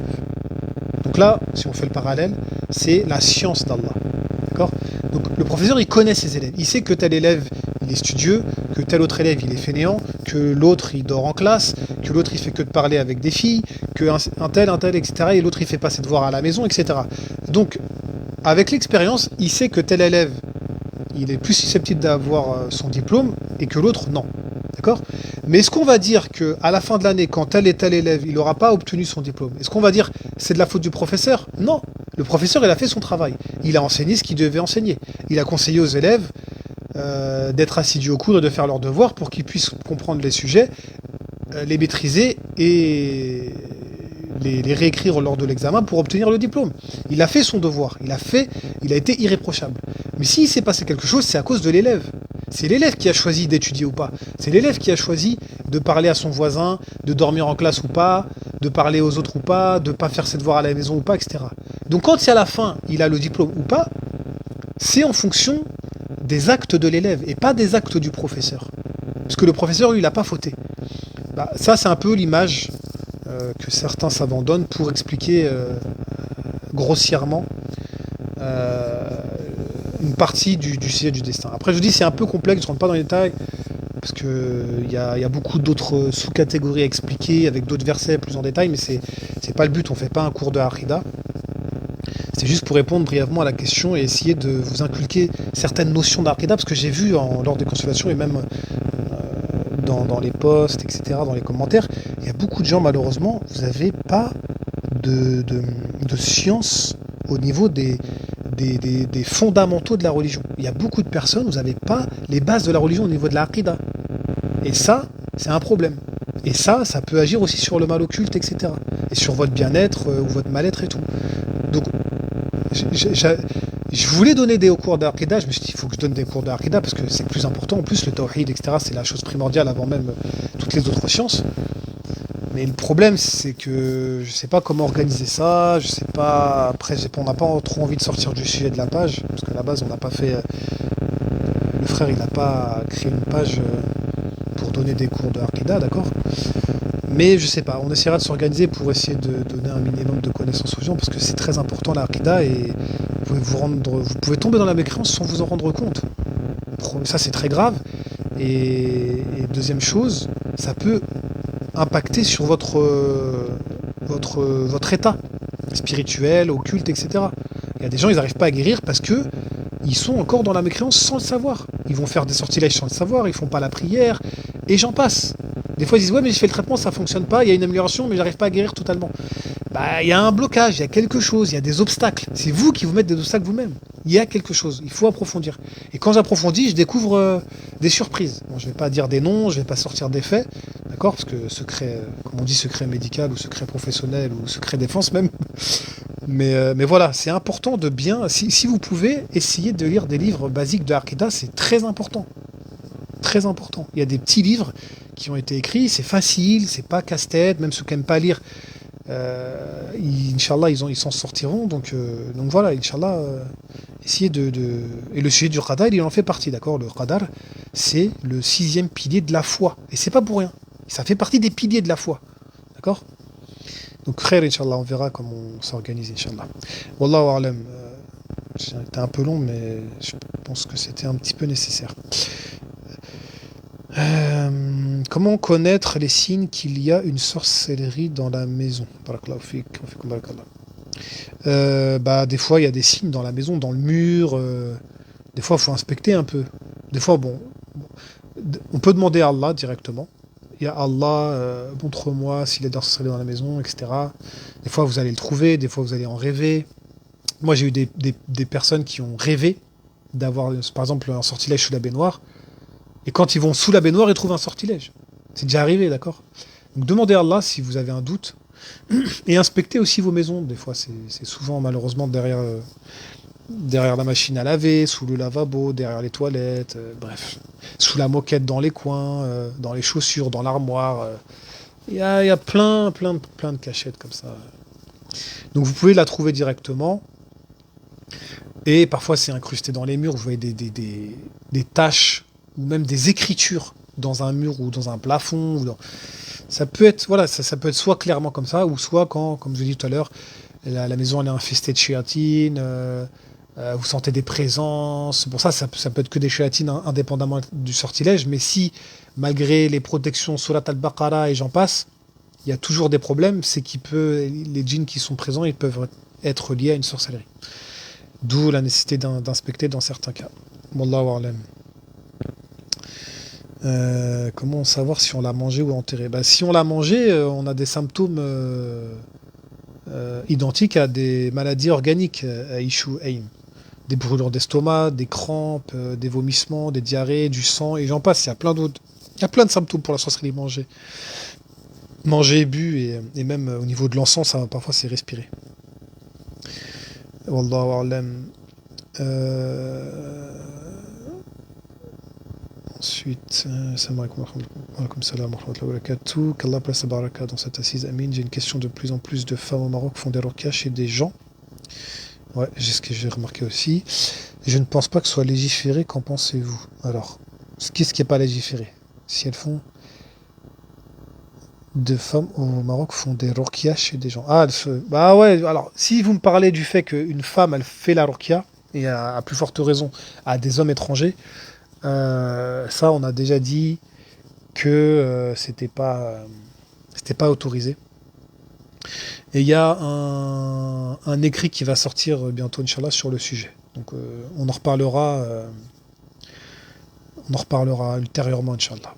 Donc là, si on fait le parallèle, c'est la science d'Allah. D'accord ? Donc le professeur, il connaît ses élèves. Il sait que tel élève, il est studieux, que tel autre élève, il est fainéant, que l'autre, il dort en classe, que l'autre, il fait que de parler avec des filles, que un tel, etc. Et l'autre, il fait pas ses devoirs à la maison, etc. Donc, avec l'expérience, il sait que tel élève, il est plus susceptible d'avoir son diplôme et que l'autre, non. D'accord ? Mais est-ce qu'on va dire qu'à la fin de l'année, quand tel et tel élève, il n'aura pas obtenu son diplôme, est-ce qu'on va dire c'est de la faute du professeur ? Non. Le professeur, il a fait son travail. Il a enseigné ce qu'il devait enseigner. Il a conseillé aux élèves d'être assidus au cours et de faire leurs devoirs pour qu'ils puissent comprendre les sujets, les maîtriser et les réécrire lors de l'examen pour obtenir le diplôme. Il a fait son devoir. Il a été irréprochable. Mais s'il s'est passé quelque chose, c'est à cause de l'élève. C'est l'élève qui a choisi d'étudier ou pas. C'est l'élève qui a choisi de parler à son voisin, de dormir en classe ou pas, de parler aux autres ou pas, de ne pas faire ses devoirs à la maison ou pas, etc. Donc quand c'est à la fin, il a le diplôme ou pas, c'est en fonction des actes de l'élève et pas des actes du professeur. Parce que le professeur, lui, il n'a pas fauté. Ça, c'est un peu l'image que certains savants donnent pour expliquer grossièrement une partie du sujet du destin. Après, je vous dis, c'est un peu complexe, je ne rentre pas dans les détails, parce qu'il y a beaucoup d'autres sous-catégories à expliquer, avec d'autres versets plus en détail, mais c'est pas le but, on ne fait pas un cours de Aqida. C'est juste pour répondre brièvement à la question et essayer de vous inculquer certaines notions d'Aqida, parce que j'ai vu lors des consultations et même dans les posts, etc., dans les commentaires, il y a beaucoup de gens, malheureusement, vous n'avez pas de science au niveau des fondamentaux de la religion. Il y a beaucoup de personnes, vous n'avez pas les bases de la religion au niveau de la Aqida. Et ça, c'est un problème. Et ça peut agir aussi sur le mal occulte, etc. Et sur votre bien-être ou votre mal-être et tout. Donc, je voulais donner des cours d'Aqida, je me suis dit, il faut que je donne des cours d'Aqida parce que c'est plus important. En plus, le tawhid, etc., c'est la chose primordiale avant même toutes les autres sciences. Mais le problème, c'est que je sais pas comment organiser ça, je sais pas. Après, on n'a pas trop envie de sortir du sujet de la page, parce qu'à la base, on n'a pas fait. Le frère, il n'a pas créé une page pour donner des cours de Aqida, d'accord ? Mais je sais pas, on essaiera de s'organiser pour essayer de donner un minimum de connaissances aux gens, parce que c'est très important la Aqida et vous pouvez tomber dans la mécréance sans vous en rendre compte. Ça, c'est très grave. Et deuxième chose, ça peut impacter sur votre état spirituel, occulte, etc. Il y a des gens, ils n'arrivent pas à guérir parce que ils sont encore dans la mécréance sans le savoir. Ils vont faire des sortilèges sans le savoir, ils font pas la prière, et j'en passe. Des fois, ils disent, ouais, mais j'ai fait le traitement, ça fonctionne pas, il y a une amélioration, mais j'arrive pas à guérir totalement. Il y a un blocage, il y a quelque chose, il y a des obstacles. C'est vous qui vous mettez des obstacles vous-même. Il y a quelque chose, il faut approfondir. Et quand j'approfondis, je découvre des surprises. Bon, je vais pas dire des noms, je vais pas sortir des faits, d'accord ? Parce que secret, comme on dit, secret médical ou secret professionnel ou secret défense même. Mais voilà, c'est important de bien, si vous pouvez, essayer de lire des livres basiques de Aqida, c'est très important. Très important. Il y a des petits livres qui ont été écrits, c'est facile, c'est pas casse-tête, même ceux qui n'aiment pas lire, Inch'Allah, ils s'en sortiront. Donc voilà, Inch'Allah, Et le sujet du qadar, il en fait partie, d'accord? Le qadar, c'est le 6e pilier de la foi. Et c'est pas pour rien. Ça fait partie des piliers de la foi. D'accord? Donc, khair, Inch'Allah, on verra comment on s'organise, Inch'Allah. Wallahu a'lam. C'était un peu long, mais je pense que c'était un petit peu nécessaire. Comment connaître les signes qu'il y a une sorcellerie dans la maison? Barakallahu fik, wa fikum barakallah. Bah, des fois, il y a des signes dans la maison, dans le mur. Des fois, il faut inspecter un peu. Des fois, bon, on peut demander à Allah directement. Il y a Allah, montre-moi s'il est sorcellerie dans la maison, etc. Des fois, vous allez le trouver. Des fois, vous allez en rêver. Moi, j'ai eu des personnes qui ont rêvé d'avoir, par exemple, un sortilège sous la baignoire. Et quand ils vont sous la baignoire, ils trouvent un sortilège. C'est déjà arrivé, d'accord? Donc, demandez à Allah si vous avez un doute. Et inspectez aussi vos maisons. Des fois, c'est souvent malheureusement derrière la machine à laver, sous le lavabo, derrière les toilettes, bref. Sous la moquette dans les coins, dans les chaussures, dans l'armoire. Il y a plein de cachettes comme ça. Donc vous pouvez la trouver directement. Et parfois c'est incrusté dans les murs. Vous voyez des taches ou même des écritures dans un mur ou dans un plafond. Ça peut être, voilà, ça peut être soit clairement comme ça, ou soit quand, comme je l'ai dit tout à l'heure, la maison elle est infestée de chéatines, vous sentez des présences. Pour ça peut être que des chéatines indépendamment du sortilège, mais si, malgré les protections Surat al-Baqarah et j'en passe, il y a toujours des problèmes, c'est les djinns qui sont présents, ils peuvent être liés à une sorcellerie. D'où la nécessité d'inspecter dans certains cas. Wallahu a'lam. Comment savoir si on l'a mangé ou enterré? Bah, si on l'a mangé, on a des symptômes identiques à des maladies organiques, à Ishu Aim. Des brûlures d'estomac, des crampes, des vomissements, des diarrhées, du sang, et j'en passe. Il y a plein d'autres. Il y a plein de symptômes pour la sorcellerie mangée. Manger, bu, et même au niveau de l'encens, parfois c'est respirer. Wallahu a'lam. Ensuite, salam alaikum salam wa rahmatullahi wa barakatuh. Qu'Allah place la baraka dans cette assise. Amin. J'ai une question: de plus en plus de femmes au Maroc font des ruqyas chez des gens. Ouais, c'est ce que j'ai remarqué aussi. Je ne pense pas que ce soit légiféré. Qu'en pensez-vous? Alors, qu'est-ce qui n'est pas légiféré? Si elles font. De femmes au Maroc font des ruqyas chez des gens. Ah, bah ouais, alors, si vous me parlez du fait qu'une femme, elle fait la ruqya, et à plus forte raison, à des hommes étrangers, ça, on a déjà dit que c'était pas autorisé. Et il y a un écrit qui va sortir bientôt, Inch'Allah, sur le sujet. Donc, on en reparlera ultérieurement, Inch'Allah.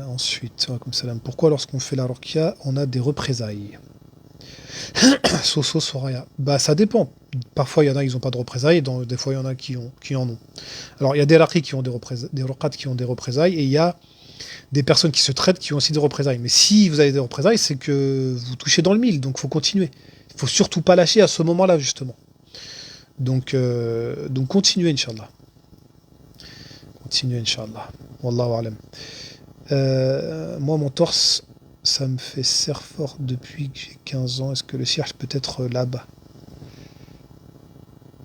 Ensuite, comme salam. Pourquoi lorsqu'on fait la ruqya, on a des représailles? Soso Soraya. Bah ça dépend. Parfois il y en a ils n'ont pas de représailles, des fois il y en a qui en ont. Alors il y a des raqis qui ont des ruqats qui ont des représailles, et il y a des personnes qui se traitent qui ont aussi des représailles. Mais si vous avez des représailles, c'est que vous touchez dans le mille, donc il faut continuer. Il faut surtout pas lâcher à ce moment-là justement. Donc continuez, Inch'Allah. Continuez, Inch'Allah. Wallahu a'lam. Moi, mon torse, ça me fait serre fort depuis que j'ai 15 ans. Est-ce que le cierge peut être là-bas?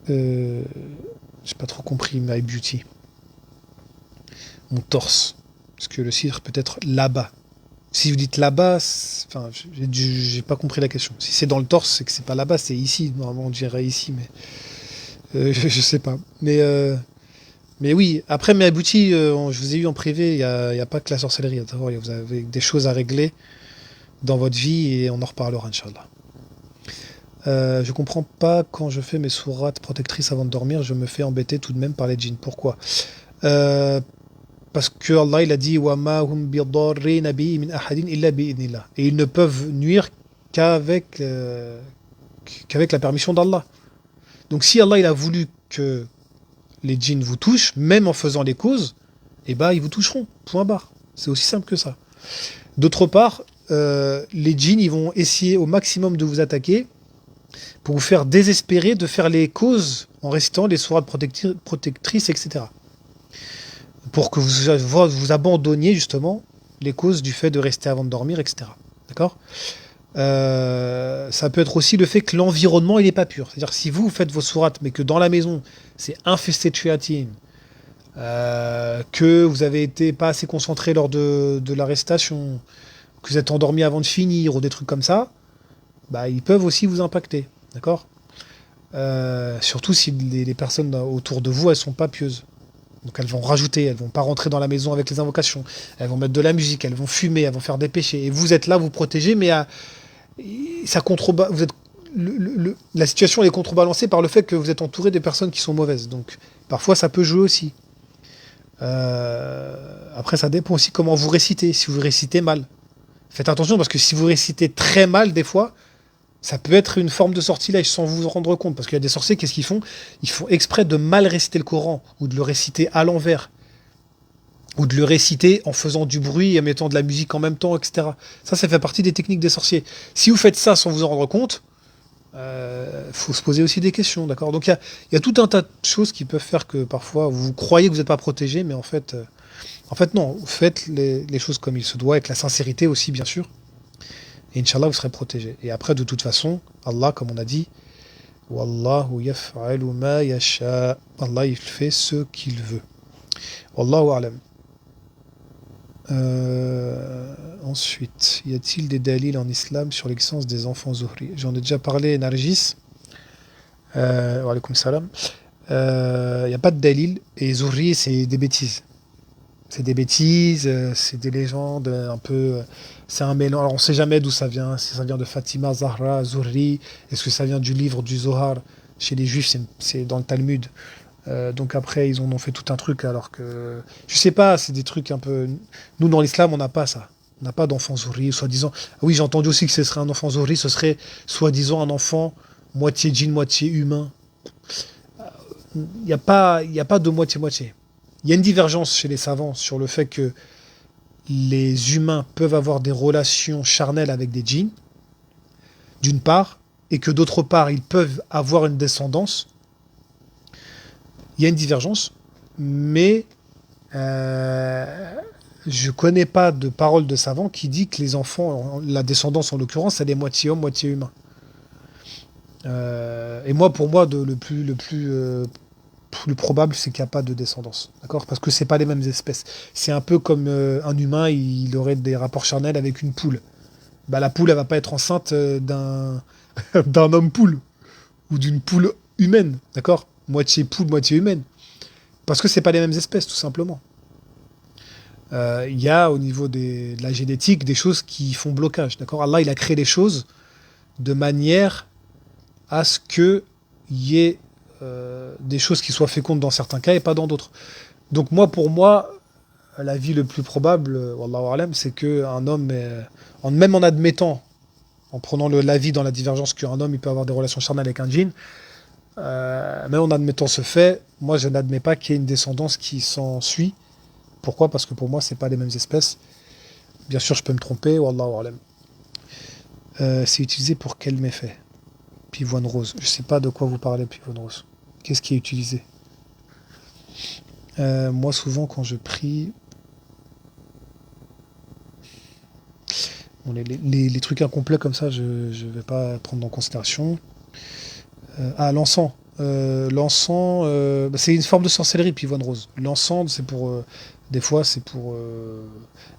J'ai pas trop compris, My Beauty. Mon torse. Est-ce que le cierge peut être là-bas? Si vous dites là-bas, enfin, j'ai pas compris la question. Si c'est dans le torse, c'est que c'est pas là-bas, c'est ici. Normalement, on dirait ici, mais je sais pas. Mais oui, après mes aboutis, je vous ai eu en privé, il n'y a pas que la sorcellerie. Vous avez des choses à régler dans votre vie et on en reparlera, Inch'Allah. Je comprends pas, quand je fais mes sourates protectrices avant de dormir, je me fais embêter tout de même par les djinns. Pourquoi? Parce que Allah il a dit wa ma hum bidarrina bi min ahadin illa bi idnillah. Et ils ne peuvent nuire qu'avec la permission d'Allah. Donc si Allah il a voulu que les djinns vous touchent, même en faisant les causes, eh ben, ils vous toucheront. Point barre. C'est aussi simple que ça. D'autre part, les djinns, ils vont essayer au maximum de vous attaquer pour vous faire désespérer de faire les causes en récitant les sourates protectrices, etc. Pour que vous abandonniez justement les causes du fait de rester avant de dormir, etc. D'accord? Ça peut être aussi le fait que l'environnement il n'est pas pur. C'est-à-dire que si vous faites vos sourates, mais que dans la maison c'est infesté de shayatin, que vous avez été pas assez concentré lors de la récitation, que vous êtes endormi avant de finir ou des trucs comme ça, bah, ils peuvent aussi vous impacter. D'accord. Surtout si les personnes autour de vous elles sont pas pieuses. Donc elles vont rajouter, elles vont pas rentrer dans la maison avec les invocations, elles vont mettre de la musique, elles vont fumer, elles vont faire des péchés. Et vous êtes là, vous protégez, mais ça vous êtes, la situation elle est contrebalancée par le fait que vous êtes entouré des personnes qui sont mauvaises. Donc parfois ça peut jouer aussi. Après ça dépend aussi comment vous récitez. Si vous récitez mal, faites attention parce que si vous récitez très mal des fois, ça peut être une forme de sortilège sans vous en rendre compte. Parce qu'il y a des sorciers, qu'est-ce qu'ils font? Ils font exprès de mal réciter le Coran, ou de le réciter à l'envers, ou de le réciter en faisant du bruit et en mettant de la musique en même temps, etc. Ça fait partie des techniques des sorciers. Si vous faites ça sans vous en rendre compte, faut se poser aussi des questions, d'accord? Donc il y a tout un tas de choses qui peuvent faire que parfois vous croyez que vous n'êtes pas protégé, mais en fait non, faites les choses comme il se doit, avec la sincérité aussi, bien sûr. Et Inch'Allah, vous serez protégé. Et après, de toute façon, Allah, comme on a dit, Wallahu yaf'alu ma yasha. Allah, il fait ce qu'il veut. Wallahu a'lam. Ensuite, y a-t-il des dalils en islam sur l'existence des enfants zuhri? J'en ai déjà parlé, Nargis. Wa alaykoum salam. Il n'y a pas de dalil. Et zuhri, c'est des bêtises. C'est des bêtises, c'est des légendes un peu. C'est un mélange. Alors on ne sait jamais d'où ça vient. Si ça vient de Fatima, Zahra, Zuhri. Est-ce que ça vient du livre du Zohar? Chez les Juifs, c'est dans le Talmud. Donc après, ils en ont fait tout un truc. Alors que. Je sais pas, c'est des trucs un peu. Nous, dans l'islam, on n'a pas ça. On n'a pas d'enfant Zuhri, soi-disant. Ah oui, j'ai entendu aussi que ce serait un enfant Zuhri. Ce serait soi-disant un enfant moitié djinn, moitié humain. Il y a pas de moitié-moitié. Il y a une divergence chez les savants sur le fait que les humains peuvent avoir des relations charnelles avec des djinns, d'une part, et que d'autre part, ils peuvent avoir une descendance. Il y a une divergence, mais je ne connais pas de parole de savant qui dit que les enfants, la descendance en l'occurrence, c'est des moitié hommes, moitié humains. Et moi, pour moi, le plus probable, c'est qu'il n'y a pas de descendance. D'accord? Parce que c'est pas les mêmes espèces. C'est un peu comme un humain, il aurait des rapports charnels avec une poule. Bah, la poule, elle va pas être enceinte d'un homme poule. Ou d'une poule humaine. D'accord? Moitié poule, moitié humaine. Parce que c'est pas les mêmes espèces, tout simplement. Il y a au niveau de la génétique des choses qui font blocage. D'accord? Allah, il a créé les choses de manière à ce qu'il y ait des choses qui soient fécondes dans certains cas et pas dans d'autres. Donc pour moi, l'avis le plus probable, wallahu alam, c'est qu'un homme, même en admettant, en prenant l'avis dans la divergence qu'un homme il peut avoir des relations charnelles avec un djinn, même en admettant ce fait, moi je n'admets pas qu'il y ait une descendance qui s'en suit. Pourquoi? Parce que pour moi, c'est pas les mêmes espèces. Bien sûr, je peux me tromper, wallahu alam. C'est utilisé pour quel méfait? Pivoine rose. Je sais pas de quoi vous parlez, pivoine rose. Qu'est-ce qui est utilisé? Moi, souvent, quand je prie... Bon, les trucs incomplets comme ça, je ne vais pas prendre en considération. L'encens. L'encens, c'est une forme de sorcellerie, pivoine rose. L'encens, c'est pour... des fois, c'est pour... de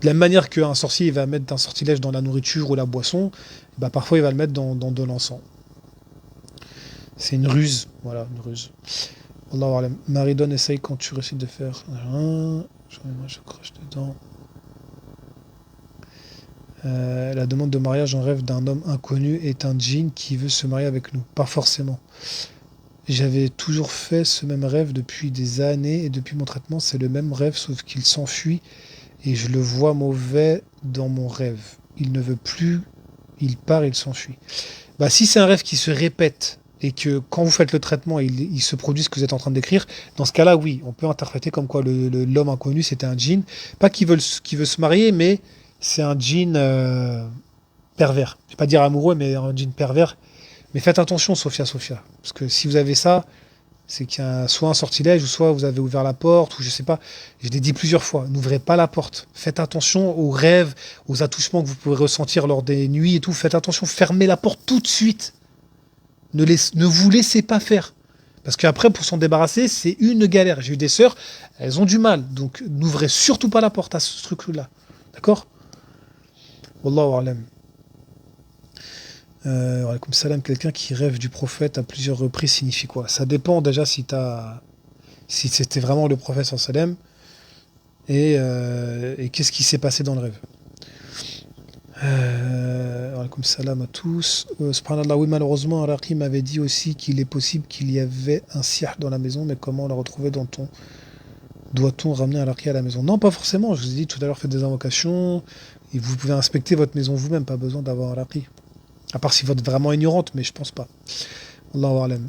la même manière qu'un sorcier il va mettre un sortilège dans la nourriture ou la boisson, bah, parfois il va le mettre dans de l'encens. C'est une ruse, voilà, une ruse. Wallahu alam. Maridon, essaye quand tu récites de faire. Je croche dedans. La demande de mariage en rêve d'un homme inconnu est un djinn qui veut se marier avec nous. Pas forcément. J'avais toujours fait ce même rêve depuis des années et depuis mon traitement, c'est le même rêve sauf qu'il s'enfuit et je le vois mauvais dans mon rêve. Il ne veut plus, il part, il s'enfuit. Bah, si c'est un rêve qui se répète et que quand vous faites le traitement, il se produit ce que vous êtes en train de décrire, dans ce cas-là, oui, on peut interpréter comme quoi l'homme inconnu, c'était un djinn. Pas qui veut se marier, mais c'est un djinn pervers. Je vais pas dire amoureux, mais un djinn pervers. Mais faites attention, Sophia. Parce que si vous avez ça, C'est qu'il y a soit un sortilège, ou soit vous avez ouvert la porte, ou je sais pas. Je l'ai dit plusieurs fois, n'ouvrez pas la porte. Faites attention aux rêves, aux attouchements que vous pouvez ressentir lors des nuits et tout. Faites attention, fermez la porte tout de suite. Ne vous laissez pas faire. Parce qu'après, pour s'en débarrasser, c'est une galère. J'ai eu des sœurs, elles ont du mal. Donc, n'ouvrez surtout pas la porte à ce truc-là. D'accord? Wallahu alam. Alaykoum salam, quelqu'un qui rêve du prophète à plusieurs reprises signifie quoi? Ça dépend déjà si c'était vraiment le prophète sallam et qu'est-ce qui s'est passé dans le rêve. Alaykoum salam à tous. Subhanallah, oui, malheureusement, Araqi m'avait dit aussi qu'il est possible qu'il y avait un sihr dans la maison, mais comment le retrouver doit-on ramener Araqi à la maison? Non, pas forcément. Je vous ai dit tout à l'heure, faites des invocations et vous pouvez inspecter votre maison vous-même, pas besoin d'avoir Araqi. À part si vous êtes vraiment ignorante, mais je pense pas. Allahu alam.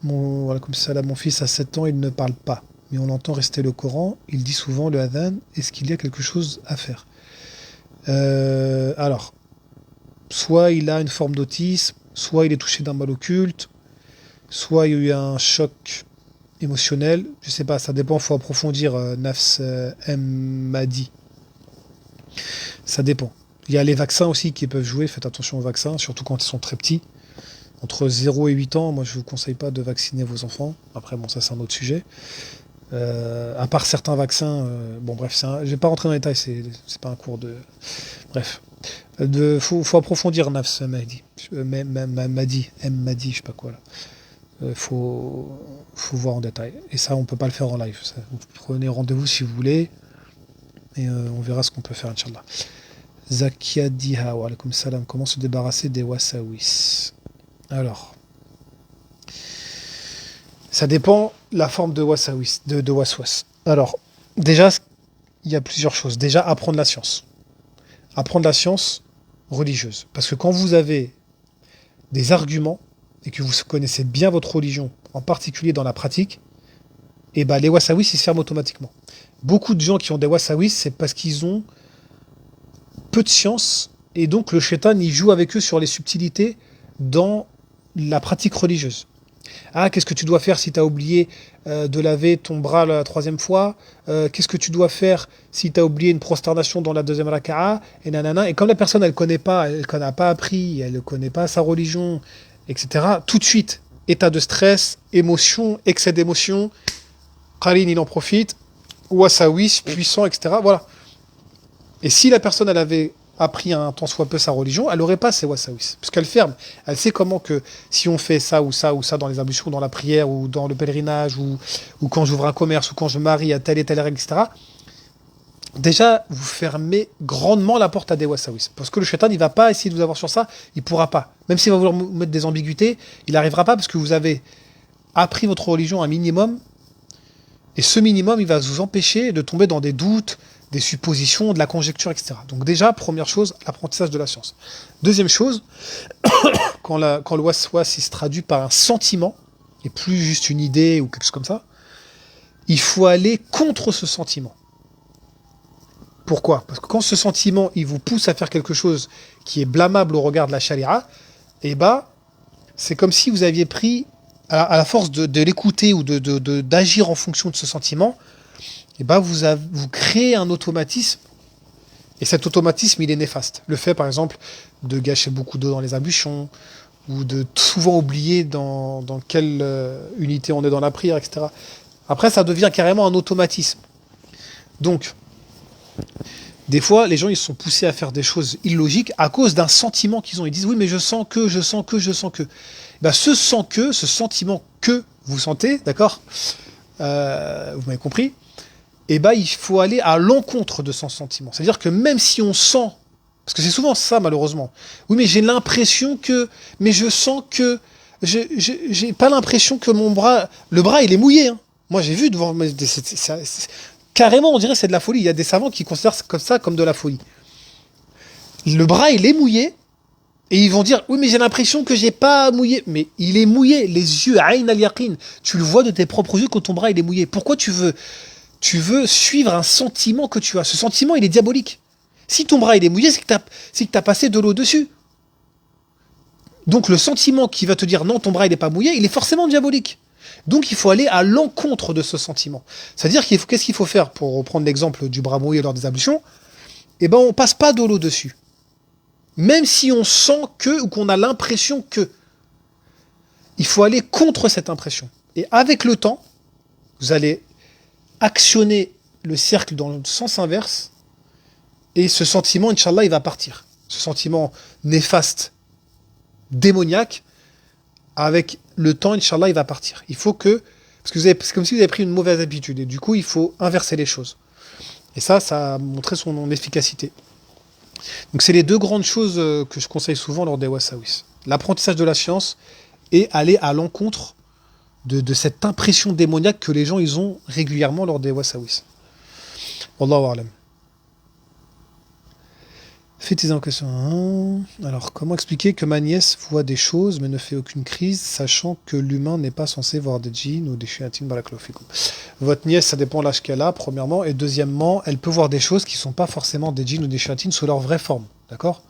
Mon fils a 7 ans, il ne parle pas. Mais on entend rester le Coran, il dit souvent le adhan. Est-ce qu'il y a quelque chose à faire? Alors, soit il a une forme d'autisme, soit il est touché d'un mal occulte, soit il y a eu un choc émotionnel. Je sais pas, ça dépend, il faut approfondir. Nafs Madi. Ça dépend. Il y a les vaccins aussi qui peuvent jouer, faites attention aux vaccins, surtout quand ils sont très petits. Entre 0 et 8 ans, moi je ne vous conseille pas de vacciner vos enfants. Après, bon, ça c'est un autre sujet. À part certains vaccins, bon bref, je ne vais pas rentrer dans les détails, c'est pas un cours de... Bref. Faut approfondir Nafs Mahdi. Madi, je sais pas quoi là. Faut voir en détail. Et ça, on peut pas le faire en live. Ça, vous prenez rendez-vous si vous voulez, et on verra ce qu'on peut faire, Inch'Allah. Zakia Diha, wa alaykoum salam. Comment se débarrasser des wasawis? Alors, ça dépend la forme de wasawis, de waswas. Alors, déjà, il y a plusieurs choses. Déjà, apprendre la science. Apprendre la science religieuse. Parce que quand vous avez des arguments et que vous connaissez bien votre religion, en particulier dans la pratique, et ben les wasawis, ils se ferment automatiquement. Beaucoup de gens qui ont des wasawis, c'est parce qu'ils ont peu de science, et donc le shaitan il joue avec eux sur les subtilités dans la pratique religieuse. Ah, qu'est-ce que tu dois faire si tu as oublié de laver ton bras la 3e fois? Qu'est-ce que tu dois faire si tu as oublié une prosternation dans la 2e raka'a? Et nanana. Et comme la personne elle connaît pas, elle n'a pas appris, elle ne connaît pas sa religion, etc. Tout de suite, état de stress, émotion, excès d'émotion, Qarin il en profite, wasawis, puissant, etc. Voilà. Et si la personne, elle avait appris un tant soit peu sa religion, elle n'aurait pas ces wasawis. Parce qu'elle ferme. Elle sait comment que si on fait ça ou ça ou ça dans les ablutions, dans la prière ou dans le pèlerinage ou quand j'ouvre un commerce ou quand je me marie à telle et telle règle, etc. Déjà, vous fermez grandement la porte à des wasawis. Parce que le shaitan, il ne va pas essayer de vous avoir sur ça, il ne pourra pas. Même s'il va vouloir mettre des ambiguïtés, il n'arrivera pas parce que vous avez appris votre religion un minimum. Et ce minimum, il va vous empêcher de tomber dans des doutes, des suppositions, de la conjecture, etc. Donc déjà, première chose, l'apprentissage de la science. Deuxième chose, quand le waswas il se traduit par un sentiment, et plus juste une idée ou quelque chose comme ça, il faut aller contre ce sentiment. Pourquoi? Parce que quand ce sentiment, il vous pousse à faire quelque chose qui est blâmable au regard de la charia, eh ben, c'est comme si vous aviez pris, à la force de l'écouter ou d'agir en fonction de ce sentiment, et ben vous créez un automatisme, et cet automatisme, il est néfaste. Le fait, par exemple, de gâcher beaucoup d'eau dans les ablutions, ou de souvent oublier dans quelle unité on est dans la prière, etc. Après, ça devient carrément un automatisme. Donc, des fois, les gens, ils sont poussés à faire des choses illogiques à cause d'un sentiment qu'ils ont. Ils disent, oui, mais je sens que. Ben, ce sentiment que vous sentez, d'accord, vous m'avez compris, et ben il faut aller à l'encontre de son sentiment. C'est-à-dire que même si on sent, parce que c'est souvent ça malheureusement, oui mais j'ai l'impression que, mais je sens que, j'ai pas l'impression que le bras il est mouillé. Hein. Moi j'ai vu devant, carrément on dirait que c'est de la folie. Il y a des savants qui considèrent ça comme de la folie. Le bras il est mouillé, et ils vont dire, oui mais j'ai l'impression que j'ai pas mouillé. Mais il est mouillé, les yeux, ayn al-yaqin, tu le vois de tes propres yeux quand ton bras il est mouillé. Pourquoi tu veux suivre un sentiment que tu as. Ce sentiment, il est diabolique. Si ton bras il est mouillé, c'est que tu as passé de l'eau dessus. Donc le sentiment qui va te dire non, ton bras il n'est pas mouillé, il est forcément diabolique. Donc il faut aller à l'encontre de ce sentiment. C'est-à-dire qu'est-ce qu'il faut faire pour reprendre l'exemple du bras mouillé lors des ablutions? Eh ben on passe pas de l'eau dessus. Même si on sent que ou qu'on a l'impression que. Il faut aller contre cette impression. Et avec le temps, vous allez actionner le cercle dans le sens inverse et ce sentiment, Inch'Allah, il va partir. Ce sentiment néfaste, démoniaque, avec le temps, Inch'Allah, il va partir. Il faut que... Parce que c'est comme si vous avez pris une mauvaise habitude. Et du coup, il faut inverser les choses. Et ça a montré son efficacité. Donc c'est les deux grandes choses que je conseille souvent lors des wasawis. L'apprentissage de la science et aller à l'encontre de cette impression démoniaque que les gens ils ont régulièrement lors des wasawis. Wallahu a'lam. Faites en question. Alors, comment expliquer que ma nièce voit des choses mais ne fait aucune crise, sachant que l'humain n'est pas censé voir des djinns ou des shayatin barakallahu fikum. Votre nièce, ça dépend de l'âge qu'elle a, premièrement, et deuxièmement, elle peut voir des choses qui ne sont pas forcément des djinns ou des shayatin sous leur vraie forme, d'accord?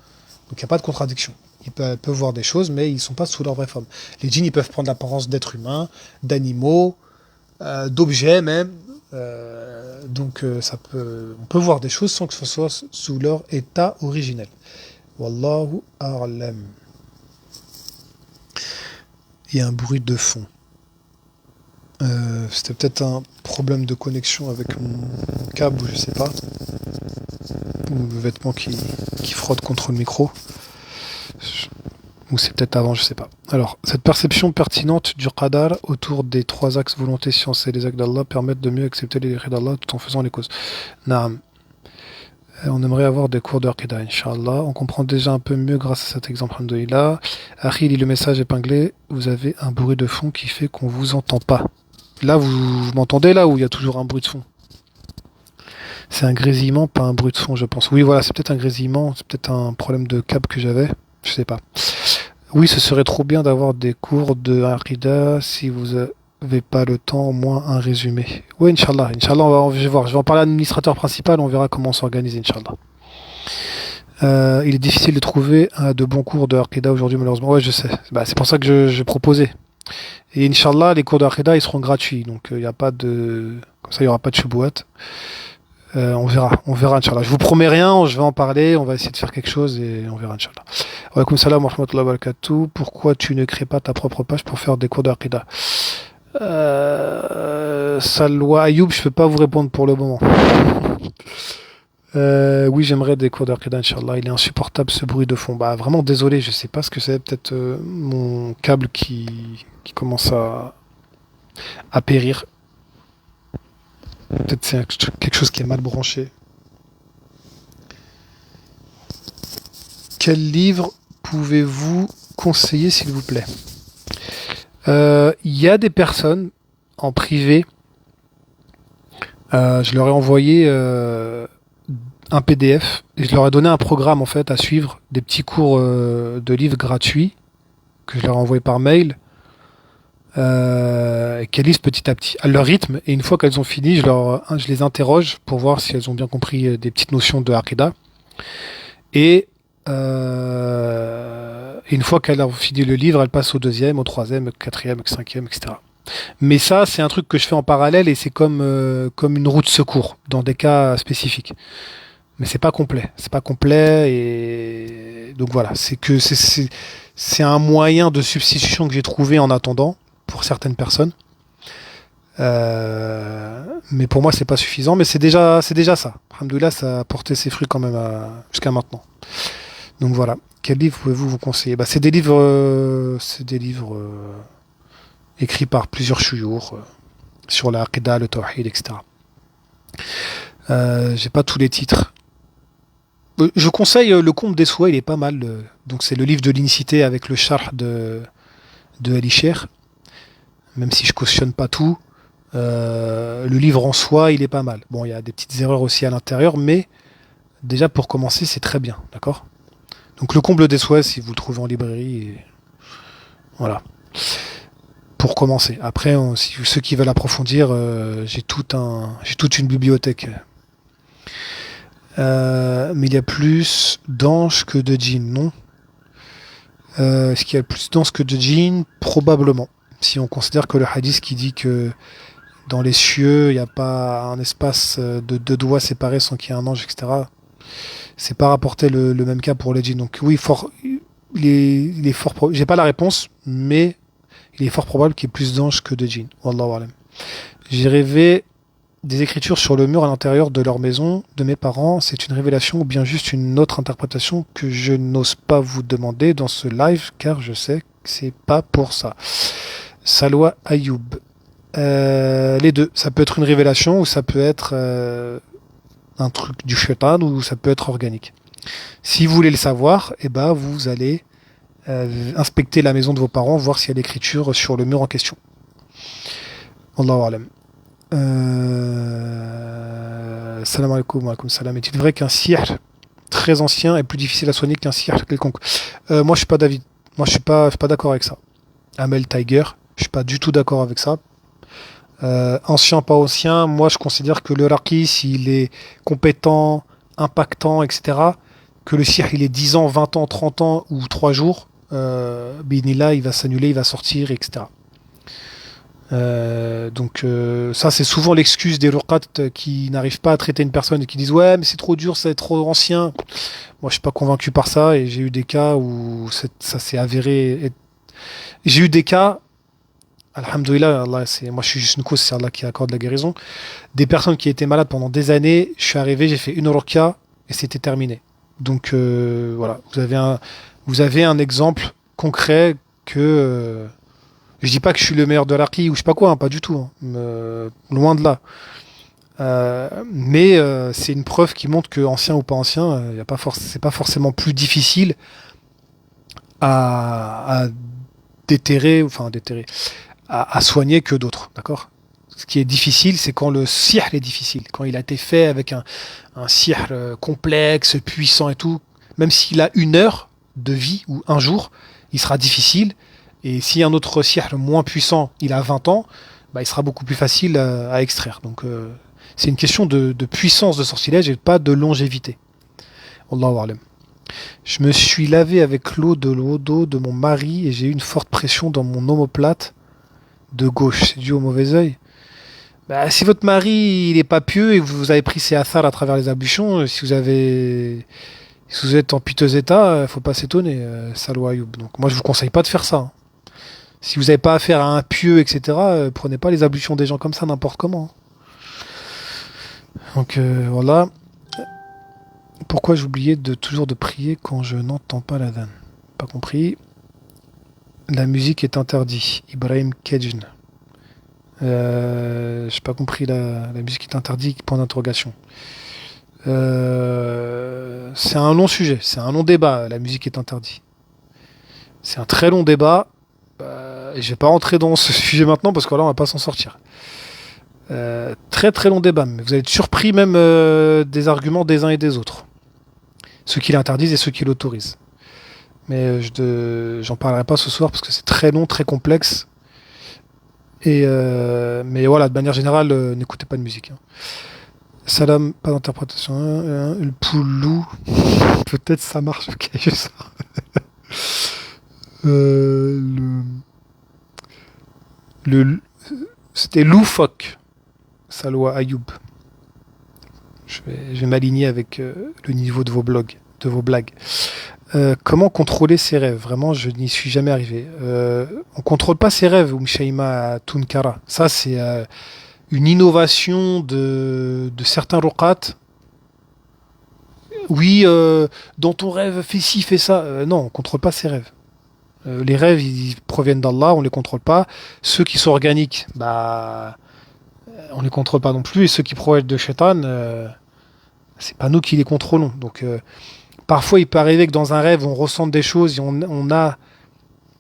Donc, il n'y a pas de contradiction. Elle peut voir des choses, mais ils ne sont pas sous leur vraie forme. Les djinns, ils peuvent prendre l'apparence d'êtres humains, d'animaux, d'objets même. Donc on peut voir des choses sans que ce soit sous leur état originel. Wallahu a'lam. Il y a un bruit de fond. C'était peut-être un problème de connexion avec mon câble ou je sais pas. Ou le vêtement qui frotte contre le micro. Ou c'est peut-être avant, je sais pas. Alors, cette perception pertinente du qadar autour des trois axes volonté, science et les actes d'Allah permettent de mieux accepter les décrets d'Allah tout en faisant les causes. Naam. On aimerait avoir des cours de Aqidah, Inch'Allah. On comprend déjà un peu mieux grâce à cet exemple, alhamdoulilah. Akhi lit le message épinglé. Vous avez un bruit de fond qui fait qu'on vous entend pas. Là, vous m'entendez là où il y a toujours un bruit de fond? C'est un grésillement, pas un bruit de fond, je pense. Oui, voilà, c'est peut-être un grésillement, c'est peut-être un problème de câble que j'avais. Je sais pas. Oui, ce serait trop bien d'avoir des cours de Aqidah si vous avez pas le temps, au moins un résumé. Oui, Inch'Allah. Inch'Allah, je vais voir. Je vais en parler à l'administrateur principal, on verra comment on s'organise, Inch'Allah. Il est difficile de trouver de bons cours de Aqidah aujourd'hui, malheureusement. Ouais, je sais. C'est pour ça que je proposais. Et Inch'Allah, les cours de Aqidah, ils seront gratuits. Donc, il n'y a pas de... Comme ça, il n'y aura pas de choubouat. On verra, Inch'Allah. Je vous promets rien, je vais en parler, on va essayer de faire quelque chose et on verra, Inch'Allah. Wa alaykoum salam wa rahmatullahi wa barakatuh. Pourquoi tu ne crées pas ta propre page pour faire des cours d'Aqidah? Salwa Ayoub, je ne peux pas vous répondre pour le moment. Oui, j'aimerais des cours d'Aqidah, Inch'Allah. Il est insupportable ce bruit de fond. Vraiment désolé, je sais pas ce que c'est. Peut-être mon câble qui commence à périr. Peut-être c'est quelque chose qui est mal branché. Quel livre pouvez-vous conseiller, s'il vous plaît? Il y a des personnes en privé. Je leur ai envoyé un PDF et je leur ai donné un programme en fait à suivre, des petits cours de livres gratuits que je leur ai envoyé par mail. Qu'elles lisent petit à petit à leur rythme, et une fois qu'elles ont fini, je les interroge pour voir si elles ont bien compris des petites notions de Aqidah, et une fois qu'elles ont fini le livre, elles passent au deuxième, au troisième, au quatrième, au cinquième, etc. Mais ça, c'est un truc que je fais en parallèle et c'est comme une roue de secours dans des cas spécifiques. Mais c'est pas complet, et donc voilà, c'est un moyen de substitution que j'ai trouvé en attendant pour certaines personnes. Mais pour moi, c'est pas suffisant, mais c'est déjà ça. Alhamdoulilah, ça a porté ses fruits quand même jusqu'à maintenant. Donc voilà. Quel livre pouvez-vous vous conseiller? C'est des livres, écrits par plusieurs chouyours sur la Aqidah, le Tawhid, etc. J'ai pas tous les titres. Je conseille le Comte des Souhaits, il est pas mal. Donc c'est le livre de l'unicité avec le sharh de Ali Sheikh. Même si je cautionne pas tout, le livre en soi, il est pas mal. Bon, il y a des petites erreurs aussi à l'intérieur, mais déjà pour commencer, c'est très bien, d'accord? Donc le Comble des Souhaits, si vous le trouvez en librairie, voilà. Pour commencer. Après, si ceux qui veulent approfondir, j'ai toute une bibliothèque. Mais il y a plus d'anges que de djinns, non? Est-ce qu'il y a plus d'anges que de djinns? Probablement. Si on considère que le hadith qui dit que dans les cieux, il n'y a pas un espace de deux doigts séparés sans qu'il y ait un ange, etc., c'est pas rapporté le même cas pour les djinns. Donc oui, il est fort j'ai pas la réponse, mais il est fort probable qu'il y ait plus d'anges que de djinns. Wallahu alam. J'ai rêvé des écritures sur le mur à l'intérieur de leur maison, de mes parents. C'est une révélation ou bien juste une autre interprétation que je n'ose pas vous demander dans ce live, car je sais que c'est pas pour ça. Salwa Ayoub. Les deux. Ça peut être une révélation ou ça peut être un truc du shaitan ou ça peut être organique. Si vous voulez le savoir, eh ben, vous allez inspecter la maison de vos parents, voir s'il y a l'écriture sur le mur en question. Allahu alam. Salam alaikum, alaikum salam. Est-il vrai qu'un sihr très ancien est plus difficile à soigner qu'un sihr quelconque? Moi, je suis pas David. Moi, je suis pas d'accord avec ça. Amel Tiger, je suis pas du tout d'accord avec ça. Ancien, pas ancien, moi je considère que le raqi, s'il est compétent, impactant, etc., que le sihr il est 10 ans, 20 ans, 30 ans ou 3 jours, binillah, il va s'annuler, il va sortir, etc. Ça c'est souvent l'excuse des ruqat qui n'arrivent pas à traiter une personne et qui disent ouais mais c'est trop dur, c'est trop ancien. Moi je suis pas convaincu par ça et j'ai eu des cas où ça s'est avéré. J'ai eu des cas. Alhamdoulilah, Allah, moi je suis juste une cause, c'est Allah qui accorde la guérison. Des personnes qui étaient malades pendant des années, je suis arrivé, j'ai fait une ruqya et c'était terminé. Donc voilà, vous avez un exemple concret que je dis pas que je suis le meilleur de l'arqi ou je sais pas quoi, hein, pas du tout, hein, loin de là. Mais c'est une preuve qui montre que ancien ou pas ancien, c'est pas forcément plus difficile à déterrer, à soigner que d'autres, d'accord? Ce qui est difficile, c'est quand le sihr est difficile, quand il a été fait avec un sihr complexe, puissant et tout, même s'il a 1 heure de vie ou un jour, il sera difficile. Et si un autre sihr moins puissant, il a 20 ans, bah, il sera beaucoup plus facile à extraire. Donc c'est une question de puissance de sortilège et pas de longévité. Allahu a'lam. Je me suis lavé avec l'eau de l'eau de mon mari et j'ai eu une forte pression dans mon omoplate de gauche. C'est dû au mauvais œil. Bah, si votre mari il est pas pieux et que vous avez pris ses athars à travers les ablutions, si vous êtes en piteux état, faut pas s'étonner, Salwa Ayoub. Donc moi je vous conseille pas de faire ça, hein. Si vous n'avez pas affaire à un pieux, etc., prenez pas les ablutions des gens comme ça n'importe comment, hein. Donc voilà. Pourquoi j'oubliais toujours de prier quand je n'entends pas l'adhan? Pas compris. La musique est interdite. Ibrahim Kedjn. J'ai pas compris, la musique est interdite, point d'interrogation. C'est un long sujet, c'est un long débat, la musique est interdite. C'est un très long débat. Et je vais pas rentrer dans ce sujet maintenant parce que là on va pas s'en sortir. Très très long débat, mais vous allez être surpris même des arguments des uns et des autres. Ceux qui l'interdisent et ceux qui l'autorisent. Mais j'en parlerai pas ce soir parce que c'est très long, très complexe. Mais voilà, de manière générale, n'écoutez pas de musique, hein. Salam, pas d'interprétation. Le poulou, peut-être ça marche, ok, je sais. Le, C'était loufoque, Salwa Ayoub. Je vais m'aligner avec le niveau de vos blagues. Comment contrôler ses rêves? Vraiment, je n'y suis jamais arrivé. On contrôle pas ses rêves, Mshaima Tunkara. Ça, c'est une innovation de certains ruqat. Oui, dans ton rêve, fais ci, fais ça. Non, on contrôle pas ses rêves. Les rêves, ils proviennent d'Allah, on les contrôle pas. Ceux qui sont organiques, bah, on les contrôle pas non plus. Et ceux qui proviennent de Shaitan, c'est pas nous qui les contrôlons. Donc, parfois, il peut arriver que dans un rêve, on ressente des choses et on a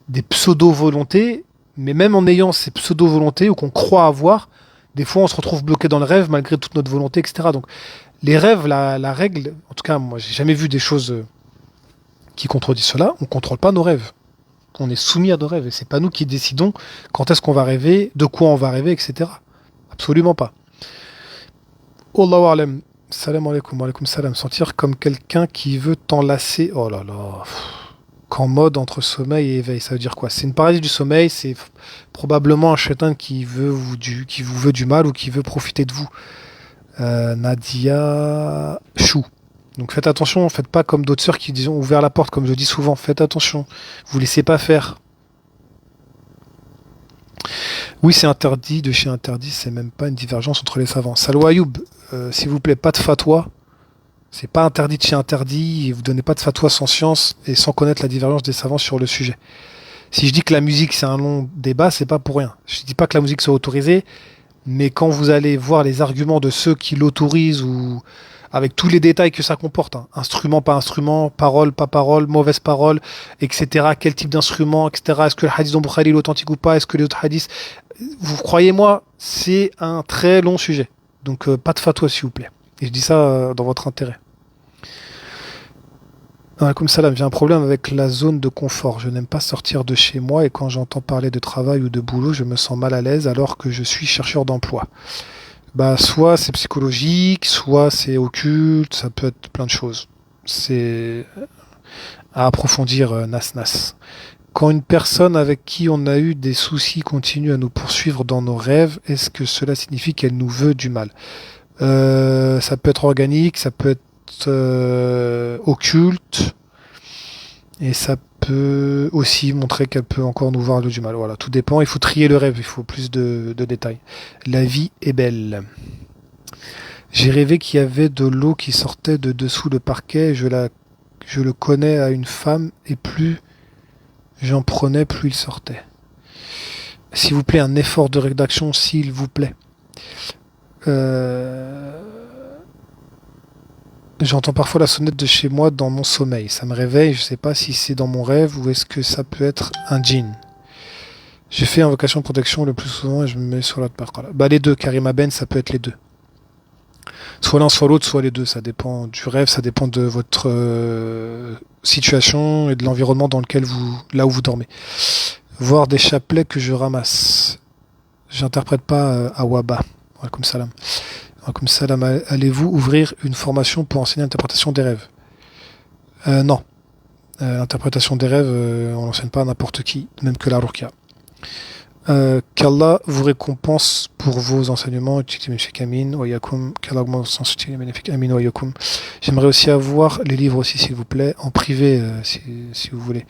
des pseudo-volontés, mais même en ayant ces pseudo-volontés ou qu'on croit avoir, des fois, on se retrouve bloqué dans le rêve malgré toute notre volonté, etc. Donc, les rêves, la règle, en tout cas, moi, j'ai jamais vu des choses qui contredisent cela. On contrôle pas nos rêves. On est soumis à nos rêves et c'est pas nous qui décidons quand est-ce qu'on va rêver, de quoi on va rêver, etc. Absolument pas. Allahu a'lam. Salam alaikum, alaikum salam. Sentir comme quelqu'un qui veut t'enlacer. Oh là là. qu'en mode entre sommeil et éveil. Ça veut dire quoi? C'est une paralysie du sommeil, c'est probablement un shaitan qui vous veut du mal ou qui veut profiter de vous. Nadia Chou. Donc faites attention, faites pas comme d'autres sœurs qui ont ouvert la porte, comme je dis souvent, faites attention, vous laissez pas faire. Oui, c'est interdit, de chez interdit, c'est même pas une divergence entre les savants. Salwa Ayoub, s'il vous plaît, pas de fatwa. C'est pas interdit de chez interdit, et vous donnez pas de fatwa sans science et sans connaître la divergence des savants sur le sujet. Si je dis que la musique c'est un long débat, c'est pas pour rien. Je dis pas que la musique soit autorisée, mais quand vous allez voir les arguments de ceux qui l'autorisent ou avec tous les détails que ça comporte, hein, instrument, pas instrument, parole, pas parole, mauvaise parole, etc. Quel type d'instrument, etc. Est-ce que le hadith d'Al-Bukhari est authentique ou pas? Est-ce que les autres hadiths... Vous croyez-moi, c'est un très long sujet. Donc pas de fatwa s'il vous plaît. Et je dis ça dans votre intérêt. Comme ça, j'ai un problème avec la zone de confort. Je n'aime pas sortir de chez moi et quand j'entends parler de travail ou de boulot, je me sens mal à l'aise alors que je suis chercheur d'emploi. Bah, soit c'est psychologique, soit c'est occulte, ça peut être plein de choses. C'est à approfondir, Nas. Quand une personne avec qui on a eu des soucis continue à nous poursuivre dans nos rêves, est-ce que cela signifie qu'elle nous veut du mal? Ça peut être organique, ça peut être occulte, et ça peut aussi montrer qu'elle peut encore nous voir du mal. Voilà, tout dépend, il faut trier le rêve, il faut plus de détails. La vie est belle. J'ai rêvé qu'il y avait de l'eau qui sortait de dessous le parquet, je le connais à une femme, et plus j'en prenais, plus il sortait. S'il vous plaît, un effort de rédaction, s'il vous plaît. J'entends parfois la sonnette de chez moi dans mon sommeil. Ça me réveille, je sais pas si c'est dans mon rêve ou est-ce que ça peut être un djinn. J'ai fait invocation de protection le plus souvent et je me mets sur l'autre parole. Bah les deux, Karima Ben, ça peut être les deux. Soit l'un, soit l'autre, soit les deux. Ça dépend du rêve, ça dépend de votre situation et de l'environnement dans lequel là où vous dormez. Voir des chapelets que je ramasse. J'interprète pas à Waba. Comme salam. Comme salam, allez-vous ouvrir une formation pour enseigner l'interprétation des rêves? Non. L'interprétation des rêves, on l'enseigne pas à n'importe qui, même que la ruqya. Qu'Allah vous récompense pour vos enseignements. J'aimerais aussi avoir les livres aussi, s'il vous plaît, en privé, si vous voulez.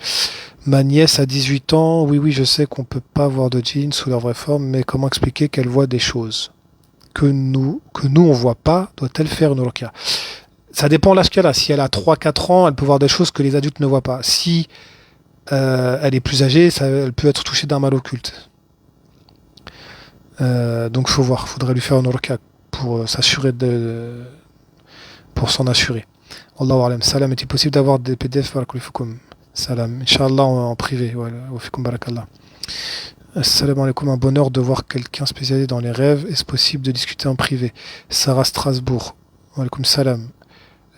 Ma nièce a 18 ans. Oui, je sais qu'on peut pas voir de djinn sous leur vraie forme, mais comment expliquer qu'elle voit des choses que nous on voit pas? Doit-elle faire une ruqya? Ça dépend de l'âge qu'elle a. Si elle a 3-4 ans, elle peut voir des choses que les adultes ne voient pas. Si elle est plus âgée, elle peut être touchée d'un mal occulte. Donc faut voir, faudrait lui faire une ruqya pour s'assurer pour s'en assurer. Allahu alam. Salam, est-il possible d'avoir des PDF? Salam. Inch'Allah en privé. Wa fikum barakallah. Assalamu alaikum, un bonheur de voir quelqu'un spécialisé dans les rêves. Est-ce possible de discuter en privé? Sarah Strasbourg. Wa alaikum salam.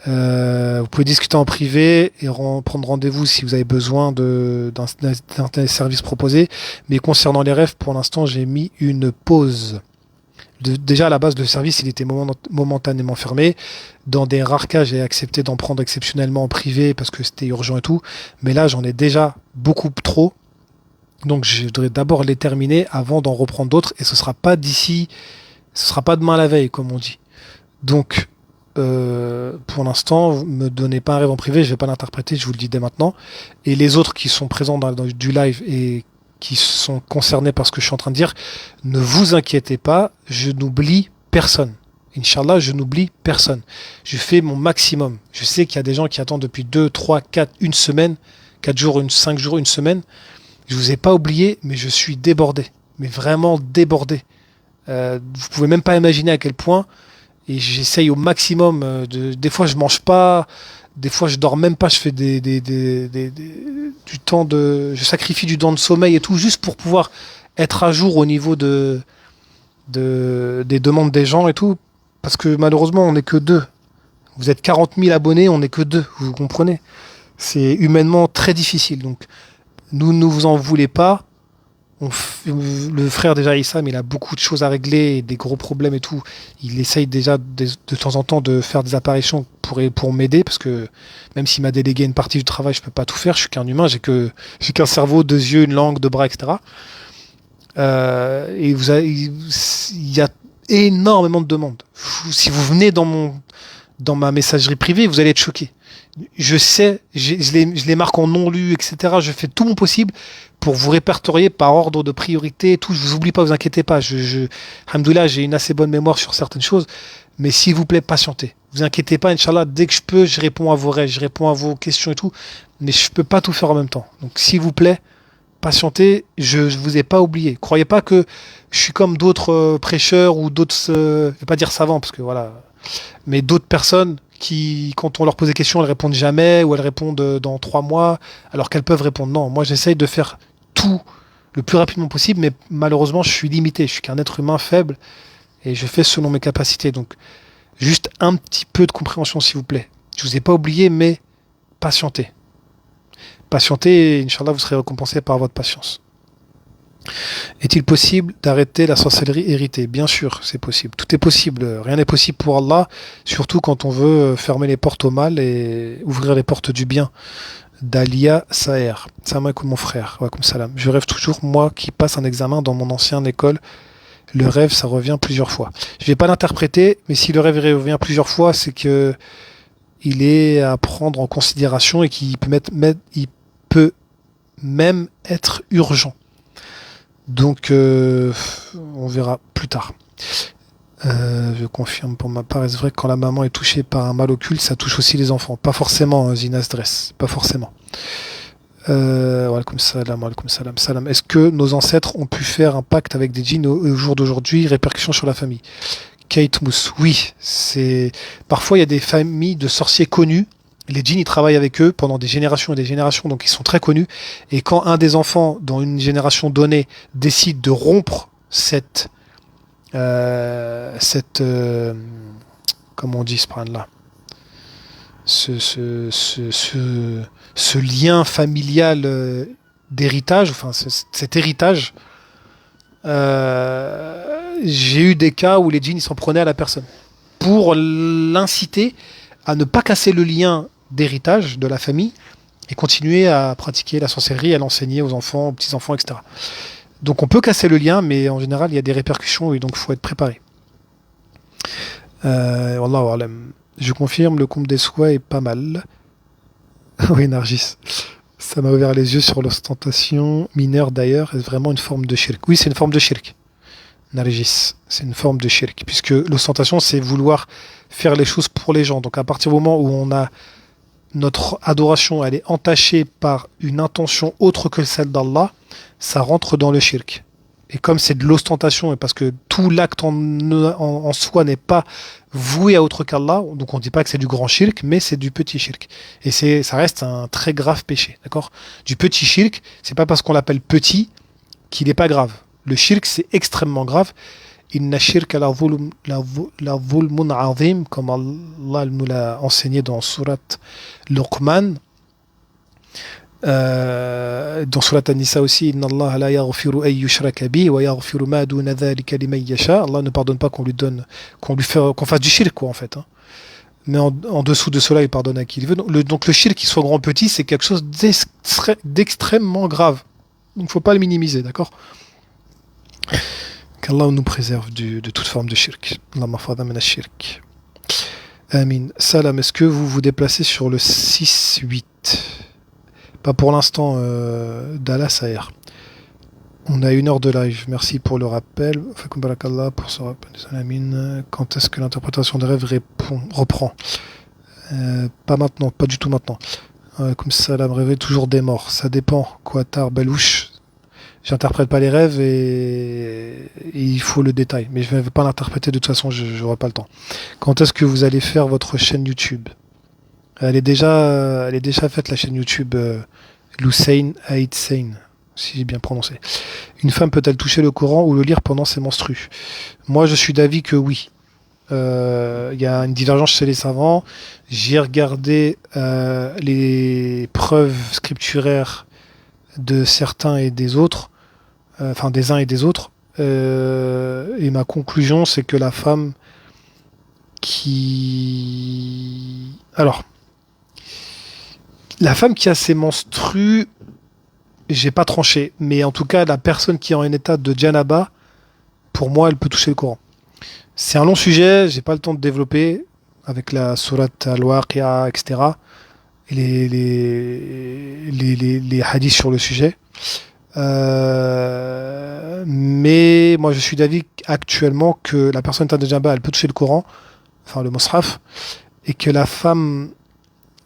Vous pouvez discuter en privé et prendre rendez-vous si vous avez besoin d'un service proposé. Mais concernant les rêves, pour l'instant, j'ai mis une pause. Déjà, à la base, le service, il était momentanément fermé. Dans des rares cas, j'ai accepté d'en prendre exceptionnellement en privé parce que c'était urgent et tout. Mais là, j'en ai déjà beaucoup trop. Donc je devrais d'abord les terminer avant d'en reprendre d'autres et ce sera pas demain la veille comme on dit. Donc pour l'instant, me donnez pas un rêve en privé, je vais pas l'interpréter, je vous le dis dès maintenant. Et les autres qui sont présents dans du live et qui sont concernés par ce que je suis en train de dire, ne vous inquiétez pas, je n'oublie personne. Inch'Allah, je n'oublie personne. Je fais mon maximum. Je sais qu'il y a des gens qui attendent depuis 2, 3, 4, une semaine, 4 jours, 5 jours, une semaine. Je vous ai pas oublié, mais je suis débordé. Mais vraiment débordé. Vous pouvez même pas imaginer à quel point. Et j'essaye au maximum. Des fois, je mange pas. Des fois, je dors même pas. Je fais du temps je sacrifie du temps de sommeil et tout, juste pour pouvoir être à jour au niveau des demandes des gens et tout. Parce que malheureusement, on n'est que 2. Vous êtes 40 000 abonnés, on n'est que 2. Vous comprenez? C'est humainement très difficile. Donc, ne vous en voulez pas. Le frère déjà Issam, il a beaucoup de choses à régler, des gros problèmes et tout. Il essaye déjà de temps en temps de faire des apparitions pour m'aider, parce que même s'il m'a délégué une partie du travail, je peux pas tout faire. Je suis qu'un humain, j'ai qu'un cerveau, deux yeux, une langue, deux bras, etc. Il y a énormément de demandes. Si vous venez dans ma messagerie privée, vous allez être choqué. Je sais, je les marque en non lu, etc. Je fais tout mon possible pour vous répertorier par ordre de priorité et tout. Je vous oublie pas, vous inquiétez pas. Alhamdoulilah, j'ai une assez bonne mémoire sur certaines choses. Mais s'il vous plaît, patientez. Vous inquiétez pas, Inch'Allah, dès que je peux, je réponds à vos rêves, je réponds à vos questions et tout. Mais je peux pas tout faire en même temps. Donc, s'il vous plaît, patientez. Je vous ai pas oublié. Croyez pas que je suis comme d'autres prêcheurs ou d'autres, je vais pas dire savants, parce que voilà, mais d'autres personnes qui, quand on leur pose des questions, elles répondent jamais ou elles répondent dans 3 mois, alors qu'elles peuvent répondre. Non, moi j'essaye de faire tout le plus rapidement possible, mais malheureusement je suis limité. Je suis qu'un être humain faible et je fais selon mes capacités. Donc juste un petit peu de compréhension s'il vous plaît. Je vous ai pas oublié, mais patientez. Patientez et Inch'Allah vous serez récompensé par votre patience. Est-il possible d'arrêter la sorcellerie héritée? Bien sûr, c'est possible. Tout est possible. Rien n'est possible pour Allah, surtout quand on veut fermer les portes au mal et ouvrir les portes du bien. Dalia Saher. Salam alaikum mon frère. Wa alaikum salam. Je rêve toujours, moi qui passe un examen dans mon ancienne école. Le rêve, ça revient plusieurs fois. Je vais pas l'interpréter, mais si le rêve revient plusieurs fois, c'est que il est à prendre en considération et qu'il il peut même être urgent. Donc, on verra plus tard. Je confirme pour ma part, est-ce vrai que quand la maman est touchée par un mal occulte, ça touche aussi les enfants? Pas forcément, Zinas Dress, pas forcément. Wa alaikum salam, wa alaikum salam, salam. Est-ce que nos ancêtres ont pu faire un pacte avec des djinns au jour d'aujourd'hui? Répercussions sur la famille. Kate Mousse, oui. Parfois, il y a des familles de sorciers connus. Les djinns, ils travaillent avec eux pendant des générations et des générations, donc ils sont très connus. Et quand un des enfants, dans une génération donnée, décide de rompre comment on dit ce là ce lien familial d'héritage, enfin cet héritage, j'ai eu des cas où les djinns ils s'en prenaient à la personne pour l'inciter à ne pas casser le lien d'héritage de la famille et continuer à pratiquer la sorcellerie, à l'enseigner aux enfants, aux petits-enfants, etc. Donc on peut casser le lien, mais en général, il y a des répercussions et donc il faut être préparé. Wallahu alam. Je confirme, le compte des souhaits est pas mal. Oui, Nargis. Ça m'a ouvert les yeux sur l'ostentation mineure d'ailleurs. Est-ce vraiment une forme de shirk? Oui, c'est une forme de shirk. Nargis, c'est une forme de shirk. Puisque l'ostentation, c'est vouloir faire les choses pour les gens. Donc à partir du moment où on a notre adoration, elle est entachée par une intention autre que celle d'Allah, ça rentre dans le shirk. Et comme c'est de l'ostentation, et parce que tout l'acte en soi n'est pas voué à autre qu'Allah, donc on ne dit pas que c'est du grand shirk, mais c'est du petit shirk. Et ça reste un très grave péché, d'accord? Du petit shirk, c'est pas parce qu'on l'appelle petit qu'il n'est pas grave. Le shirk, c'est extrêmement grave. Inna shirka la zulmun azim, comme Allah nous l'a enseigné dans Surat Luqman. Dans Surat An-Nisa aussi, Inna Allah la yaghfiru an yushraka bihi wa yaghfiru ma duna dhalika liman yasha. Allah ne pardonne pas qu'on fasse du shirk, quoi, en fait. Hein. Mais en dessous de cela, il pardonne à qui il veut. Donc le shirk, qu'il soit grand ou petit, c'est quelque chose d'extrêmement grave. Donc il ne faut pas le minimiser, d'accord? Qu'Allah nous préserve de toute forme de shirk. Allahumma fadha min ash-shirk. Amin. Salam, est-ce que vous vous déplacez sur le 6-8? Pas pour l'instant, Dallas Saher. On a 1 heure de live. Merci pour le rappel. Fakoum barakallah pour ce rappel. Amin. Quand est-ce que l'interprétation des rêves reprend? Pas maintenant, pas du tout maintenant. Comme salam, rêver toujours des morts. Ça dépend. Quatar, Belouche. J'interprète pas les rêves et il faut le détail. Mais je ne vais pas l'interpréter de toute façon, je n'aurai pas le temps. Quand est-ce que vous allez faire votre chaîne YouTube? Elle est déjà faite, la chaîne YouTube Lousein Aïtsein, si j'ai bien prononcé. Une femme peut-elle toucher le Coran ou le lire pendant ses menstrues? Moi, je suis d'avis que oui. Il y a une divergence chez les savants. J'ai regardé les preuves scripturaires de certains et des autres. enfin des uns et des autres. Et ma conclusion, c'est que la femme qui... Alors, la femme qui a ses menstrues, j'ai pas tranché, mais en tout cas, la personne qui est en état de janaba, pour moi, elle peut toucher le Coran. C'est un long sujet, j'ai pas le temps de développer avec la sourate Al-Waqi'a, etc. Et les hadiths sur le sujet. Mais moi, je suis d'avis actuellement que la personne état de janaba, elle peut toucher le Coran, enfin le Mus'haf, et que la femme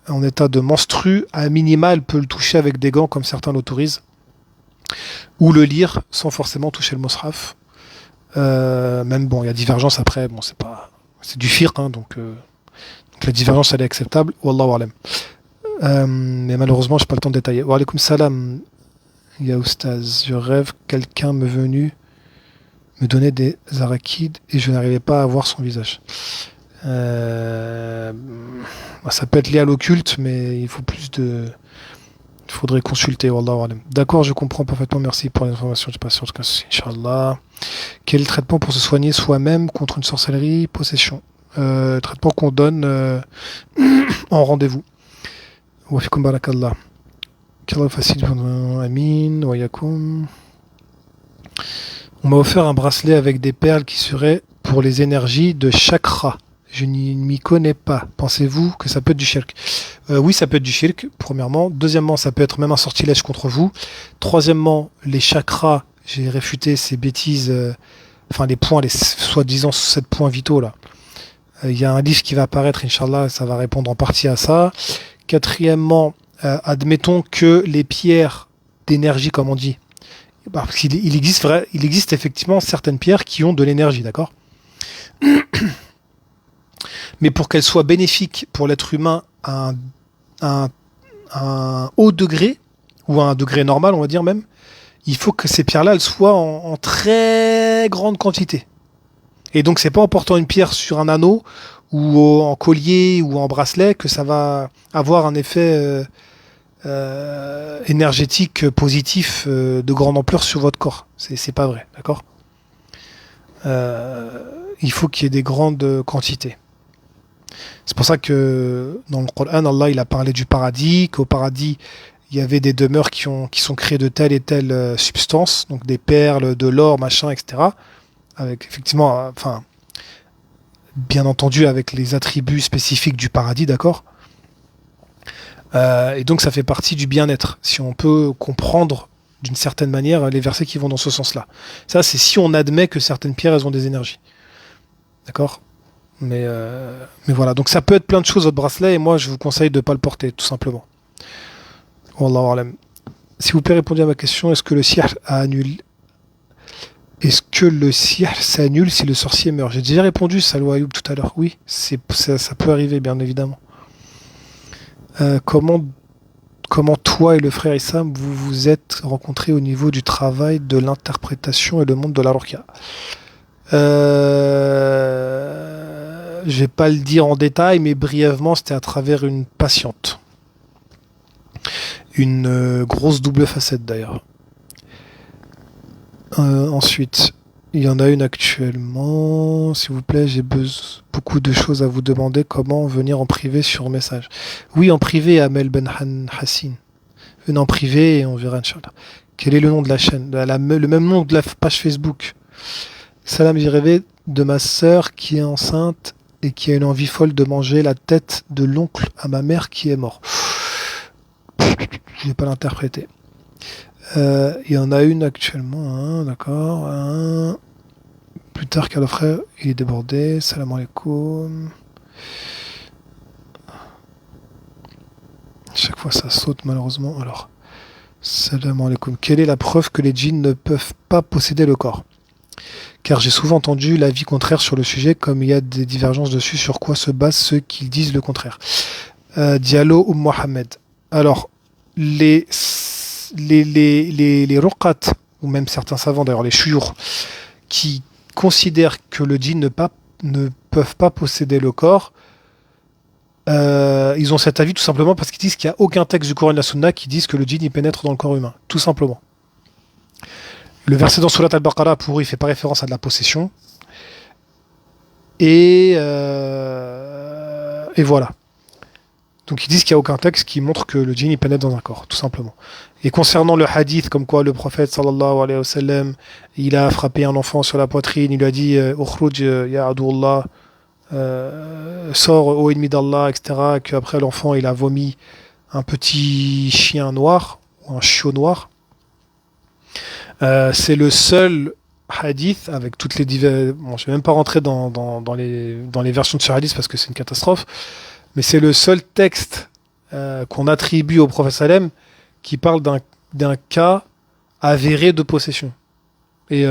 en état de menstru, à minima, elle peut le toucher avec des gants comme certains l'autorisent, ou le lire sans forcément toucher le Mus'haf. Même bon, il y a divergence après, bon, c'est du fiqh, hein, donc la divergence elle est acceptable. Wallahu alam. Mais malheureusement, j'ai pas le temps de détailler. Wa alaykoum salam, ya oustaz. Je rêve quelqu'un me venu me donner des arachides et je n'arrivais pas à voir son visage. Ça peut être lié à l'occulte, mais il faut plus de. Il faudrait consulter. Wallahu alam. D'accord, je comprends parfaitement. Merci pour l'information. Je passe sur le cas. Inch'Allah. Quel est le traitement pour se soigner soi-même contre une sorcellerie, possession? Traitement qu'on donne en rendez-vous. Wa fikum barakallah. Qu'Allah facilite. Amin. Wa yakum. On m'a offert un bracelet avec des perles qui seraient pour les énergies de chakra. Je n'y m'y connais pas. Pensez-vous que ça peut être du shirk? Oui, ça peut être du shirk, premièrement. Deuxièmement, ça peut être même un sortilège contre vous. Troisièmement, les chakras, j'ai réfuté ces bêtises, enfin les points, les soi-disant 7 points vitaux là. Il y a un livre qui va apparaître, Inch'Allah, ça va répondre en partie à ça. Quatrièmement, admettons que les pierres d'énergie, comme on dit, parce qu'il existe effectivement certaines pierres qui ont de l'énergie, d'accord? Mais pour qu'elles soient bénéfiques pour l'être humain à un haut degré, ou à un degré normal, on va dire même, il faut que ces pierres-là, elles soient en très grande quantité. Et donc, c'est pas en portant une pierre sur un anneau, ou en collier, ou en bracelet, que ça va avoir un effet énergétique positif de grande ampleur sur votre corps. C'est pas vrai, d'accord? Il faut qu'il y ait des grandes quantités. C'est pour ça que dans le Coran, Allah il a parlé du paradis, qu'au paradis, il y avait des demeures qui sont créées de telle et telle substance, donc des perles, de l'or, machin, etc. Avec effectivement, enfin, bien entendu, avec les attributs spécifiques du paradis, d'accord? Et donc ça fait partie du bien-être, si on peut comprendre d'une certaine manière les versets qui vont dans ce sens-là. Ça, c'est si on admet que certaines pierres, elles ont des énergies. D'accord? Mais voilà, donc ça peut être plein de choses votre bracelet et moi je vous conseille de ne pas le porter tout simplement. Wallahu alam. S'il vous plaît, répondez à ma question, est-ce que le sihr s'annule si le sorcier meurt? J'ai déjà répondu Salwa Ayoub tout à l'heure. Oui, ça peut arriver bien évidemment. Comment toi et le frère Issam vous vous êtes rencontrés au niveau du travail de l'interprétation et le monde de la ruqya? Je vais pas le dire en détail, mais brièvement, c'était à travers une patiente. Une grosse double facette d'ailleurs. Ensuite, il y en a une actuellement. S'il vous plaît, j'ai beaucoup de choses à vous demander. Comment venir en privé sur message? Oui, en privé, Amel Ben Hassin. Venez en privé et on verra, Inch'Allah. Quel est le nom de la chaîne? Le même nom de la page Facebook. Salam, j'ai rêvé de ma sœur qui est enceinte et qui a une envie folle de manger la tête de l'oncle à ma mère qui est mort. Je vais pas l'interpréter. Il y en a une actuellement, hein, d'accord. Plus tard qu'à le frère, il est débordé. Salam alaikum. Chaque fois ça saute malheureusement. Alors, salam alaikum. Quelle est la preuve que les djinns ne peuvent pas posséder le corps? Car j'ai souvent entendu l'avis contraire sur le sujet, comme il y a des divergences dessus, sur quoi se basent ceux qui disent le contraire. Diallo ou Mohamed. Alors, les ruqat, ou même certains savants, d'ailleurs les shuyukh, qui considèrent que le djinn ne peuvent pas posséder le corps, ils ont cet avis tout simplement parce qu'ils disent qu'il n'y a aucun texte du Coran et de la Sunna qui disent que le djinn y pénètre dans le corps humain. Tout simplement. Le verset dans Surat Al-Baqarah, pour il fait pas référence à de la possession. Et voilà. Donc ils disent qu'il n'y a aucun texte qui montre que le djinn il pénètre dans un corps, tout simplement. Et concernant le hadith, comme quoi le prophète sallallahu alayhi wa sallam, il a frappé un enfant sur la poitrine, il lui a dit Ukhruj ya Adoullah, sors ô ennemi d'Allah, etc. Et qu'après l'enfant il a vomi un petit chien noir, ou un chiot noir. C'est le seul hadith avec toutes les divers. Bon, je vais même pas rentrer dans les versions de ce hadith parce que c'est une catastrophe. Mais c'est le seul texte qu'on attribue au prophète sallam qui parle d'un cas avéré de possession. Et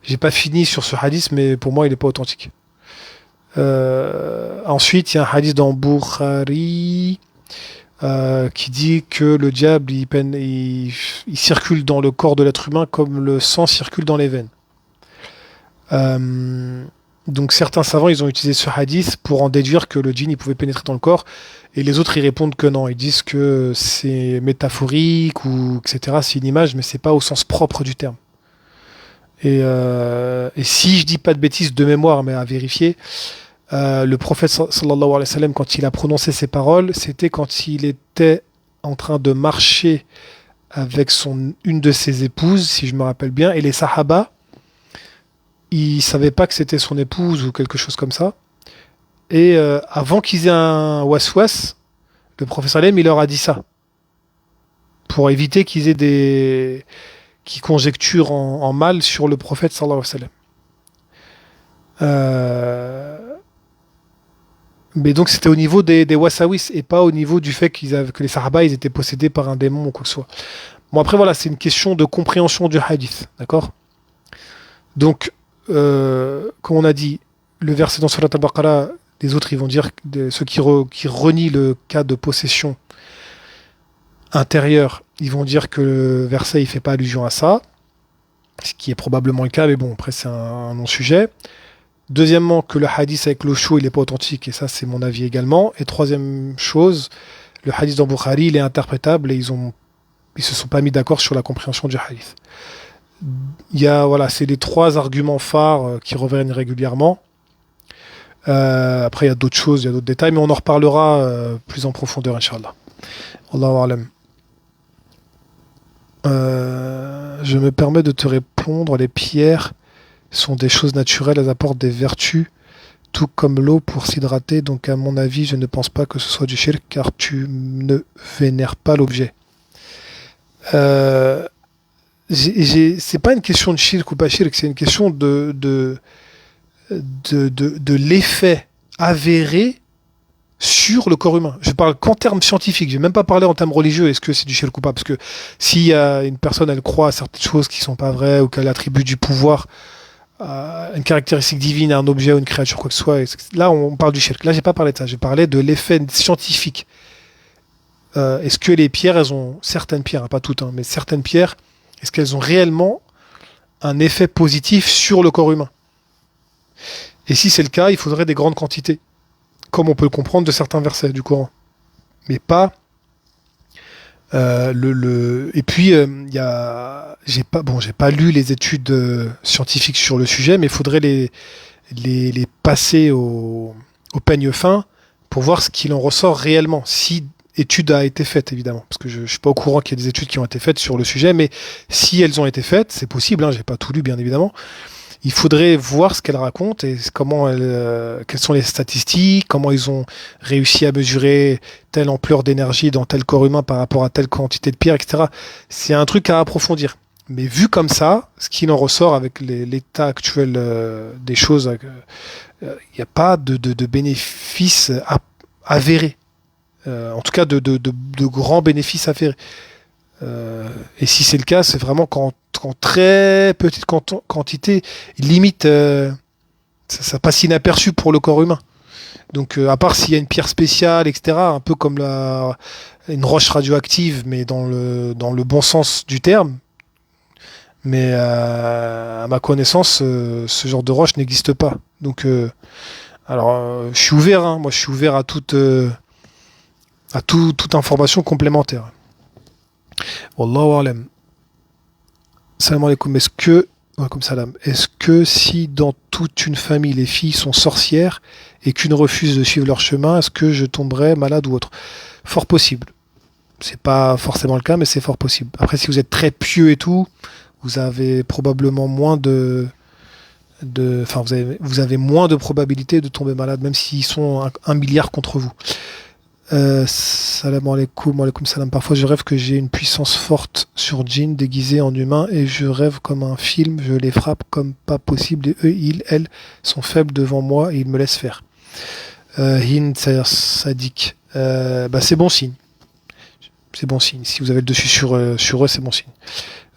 j'ai pas fini sur ce hadith, mais pour moi il n'est pas authentique. Ensuite, il y a un hadith dans Bukhari qui dit que le diable il circule dans le corps de l'être humain comme le sang circule dans les veines. Donc certains savants ils ont utilisé ce hadith pour en déduire que le djinn il pouvait pénétrer dans le corps, et les autres ils répondent que non, ils disent que c'est métaphorique ou etc. C'est une image, mais c'est pas au sens propre du terme. Et si je dis pas de bêtises de mémoire, mais à vérifier, le prophète sallallahu alayhi wa sallam, quand il a prononcé ces paroles, c'était quand il était en train de marcher avec une de ses épouses, si je me rappelle bien, et les sahaba, ils savaient pas que c'était son épouse ou quelque chose comme ça. Et avant qu'ils aient un waswas, le prophète sallam, il leur a dit ça, pour éviter qu'ils aient qui conjecturent en mal sur le prophète sallallahu alayhi wa sallam. Mais donc c'était au niveau des wasawis et pas au niveau du fait que les sahaba ils étaient possédés par un démon ou quoi que ce soit. Bon après voilà, c'est une question de compréhension du hadith, d'accord? Donc comme on a dit, le verset dans Surat Al-Baqarah, les autres ils vont dire, ceux qui renient le cas de possession intérieure, ils vont dire que le verset il fait pas allusion à ça, ce qui est probablement le cas, mais bon après c'est un non-sujet. Deuxièmement, que le hadith avec l'eau chaude il n'est pas authentique, et ça c'est mon avis également. Et troisième chose, le hadith dans Bukhari il est interprétable et ils se sont pas mis d'accord sur la compréhension du hadith. Voilà, c'est les trois arguments phares qui reviennent régulièrement. Après il y a d'autres choses, il y a d'autres détails, mais on en reparlera plus en profondeur, Inch'Allah. Wallahu a'lam. Je me permets de te répondre, les pierres sont des choses naturelles, elles apportent des vertus, tout comme l'eau pour s'hydrater, donc à mon avis, je ne pense pas que ce soit du shirk, car tu ne vénères pas l'objet. C'est pas une question de shirk ou pas shirk, c'est une question de l'effet avéré sur le corps humain. Je parle qu'en termes scientifiques, je vais même pas parler en termes religieux, est-ce que c'est du shirk ou pas, parce que si une personne elle croit à certaines choses qui sont pas vraies ou qu'elle attribue du pouvoir une caractéristique divine à un objet ou une créature, quoi que ce soit. Là, on parle du shirk. Là, j'ai pas parlé de ça. J'ai parlé de l'effet scientifique. Est-ce que les pierres, elles ont certaines pierres, hein, pas toutes, hein, mais certaines pierres, est-ce qu'elles ont réellement un effet positif sur le corps humain? Et si c'est le cas, il faudrait des grandes quantités, comme on peut le comprendre de certains versets du Coran, mais pas. Et puis j'ai pas lu les études scientifiques sur le sujet, mais il faudrait les passer au peigne fin pour voir ce qu'il en ressort réellement, si étude a été faite évidemment, parce que je suis pas au courant qu'il y a des études qui ont été faites sur le sujet, mais si elles ont été faites, c'est possible, hein, j'ai pas tout lu bien évidemment. Il faudrait voir ce qu'elle raconte et quelles sont les statistiques, comment ils ont réussi à mesurer telle ampleur d'énergie dans tel corps humain par rapport à telle quantité de pierre, etc. C'est un truc à approfondir. Mais vu comme ça, ce qu'il en ressort avec l'état actuel des choses, il n'y a pas de bénéfices avérés. En tout cas, de grands bénéfices avérés. Et si c'est le cas, c'est vraiment qu'en très petite quantité, limite, ça passe inaperçu pour le corps humain. Donc, à part s'il y a une pierre spéciale, etc., un peu comme une roche radioactive, mais dans le bon sens du terme. Mais à ma connaissance, ce genre de roche n'existe pas. Donc, je suis ouvert. Hein, moi, je suis ouvert à toute information complémentaire. Wallahu a'lam. Salam alaikum. Alaikum salam. Est-ce que si dans toute une famille les filles sont sorcières et qu'une refuse de suivre leur chemin, est-ce que je tomberais malade ou autre? Fort possible. C'est pas forcément le cas, mais c'est fort possible. Après, si vous êtes très pieux et tout, vous avez probablement enfin, vous avez moins de probabilité de tomber malade, même s'ils sont un milliard contre vous. Salam alaikum, alaikum salam. Parfois, je rêve que j'ai une puissance forte sur djinn déguisé en humain et je rêve comme un film. Je les frappe comme pas possible et eux, elles sont faibles devant moi et ils me laissent faire. Hind, c'est-à-dire sadique. C'est bon signe. C'est bon signe. Si vous avez le dessus sur eux, c'est bon signe.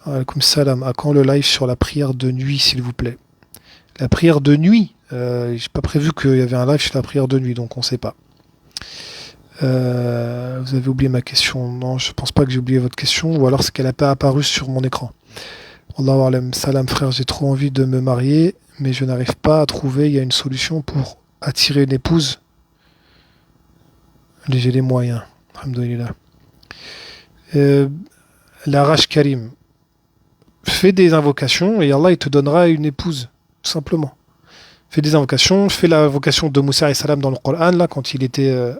Alaikum salam. À quand le live sur la prière de nuit, s'il vous plaît? La prière de nuit. J'ai pas prévu qu'il y avait un live sur la prière de nuit, donc on sait pas. Vous avez oublié ma question. Non, je pense pas que j'ai oublié votre question, ou alors c'est qu'elle n'a pas apparu sur mon écran. Wallahu alam. Salam frère, j'ai trop envie de me marier, mais je n'arrive pas à trouver. Il y a une solution pour attirer une épouse. J'ai les moyens. Alhamdulillah. La Raj Karim. Fais des invocations et Allah il te donnera une épouse, tout simplement. Fais des invocations. Fais l'invocation de Moussa alayhi salam dans le Coran, là, quand il était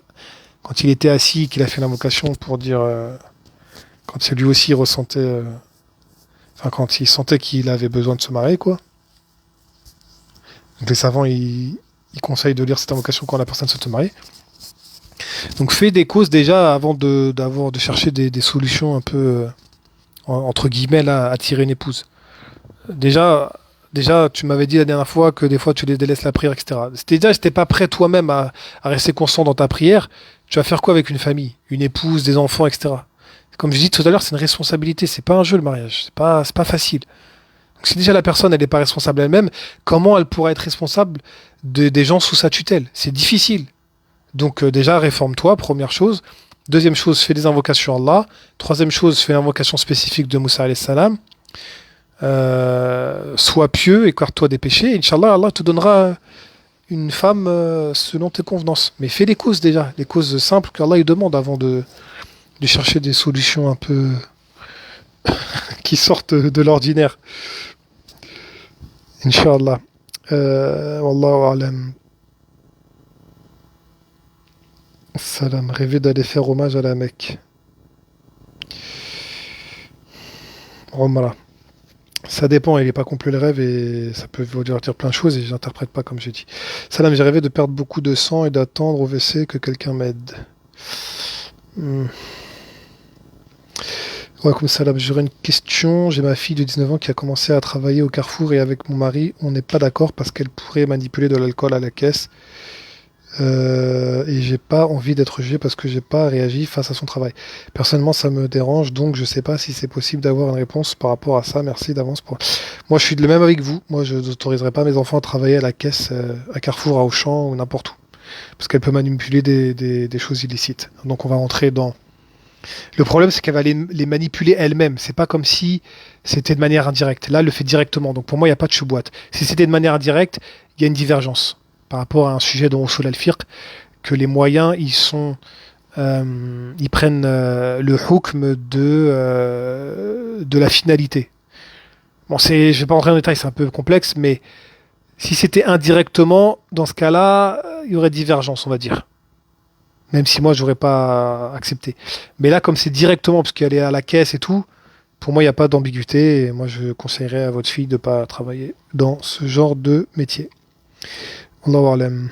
assis, qu'il a fait l'invocation pour dire, quand lui aussi ressentait, quand il sentait qu'il avait besoin de se marier, quoi. Donc les savants, ils conseillent de lire cette invocation quand la personne se marie. Donc fais des causes déjà avant de chercher des solutions un peu, entre guillemets, là, attirer une épouse. Déjà, tu m'avais dit la dernière fois que des fois tu les délaisses la prière, etc. Déjà, si t'es pas prêt toi-même à rester constant dans ta prière, tu vas faire quoi avec une famille, une épouse, des enfants, etc. Comme je dis tout à l'heure, c'est une responsabilité, c'est pas un jeu le mariage, c'est pas facile. Donc, si déjà la personne elle n'est pas responsable elle-même, comment elle pourra être responsable des gens sous sa tutelle? C'est difficile. Donc déjà réforme-toi, première chose. Deuxième chose, fais des invocations à Allah. Troisième chose, fais l'invocation spécifique de Moussa alayhi salam. Sois pieux, écarte-toi des péchés. Inch'Allah, Allah te donnera une femme selon tes convenances. Mais fais les causes déjà, les causes simples qu'Allah il demande avant de chercher des solutions un peu qui sortent de l'ordinaire. Inch'Allah. Wallahu alam. Salam. Rêver d'aller faire hommage à la Mecque. Omra. Ça dépend, il n'est pas complet le rêve et ça peut vouloir dire plein de choses et j'interprète pas comme j'ai dit. Salam, j'ai rêvé de perdre beaucoup de sang et d'attendre au WC que quelqu'un m'aide. Ouais, comme salam, j'aurais une question. J'ai ma fille de 19 ans qui a commencé à travailler au Carrefour et avec mon mari, on n'est pas d'accord parce qu'elle pourrait manipuler de l'alcool à la caisse. Et j'ai pas envie d'être jugé parce que j'ai pas réagi face à son travail. Personnellement, ça me dérange, donc je sais pas si c'est possible d'avoir une réponse par rapport à ça. Merci d'avance pour. Moi, je suis de le même avec vous. Moi, je n'autoriserai pas mes enfants à travailler à la caisse, à Carrefour, à Auchan ou n'importe où, parce qu'elle peut manipuler des choses illicites. Donc, on va rentrer dans. Le problème, c'est qu'elle va les manipuler elle-même. C'est pas comme si c'était de manière indirecte. Là, elle le fait directement. Donc, pour moi, il n'y a pas de chouboîte. Si c'était de manière indirecte, il y a une divergence par rapport à un sujet dont Usul al-Fiqh, que les moyens, ils prennent le hukm de la finalité. Bon, je vais pas rentrer en détail, c'est un peu complexe, mais si c'était indirectement, dans ce cas-là, il y aurait divergence, on va dire. Même si moi, j'aurais pas accepté. Mais là, comme c'est directement, parce qu'elle est à la caisse et tout, pour moi, il n'y a pas d'ambiguïté. Et moi, je conseillerais à votre fille de pas travailler dans ce genre de métier. Allahu a'lam.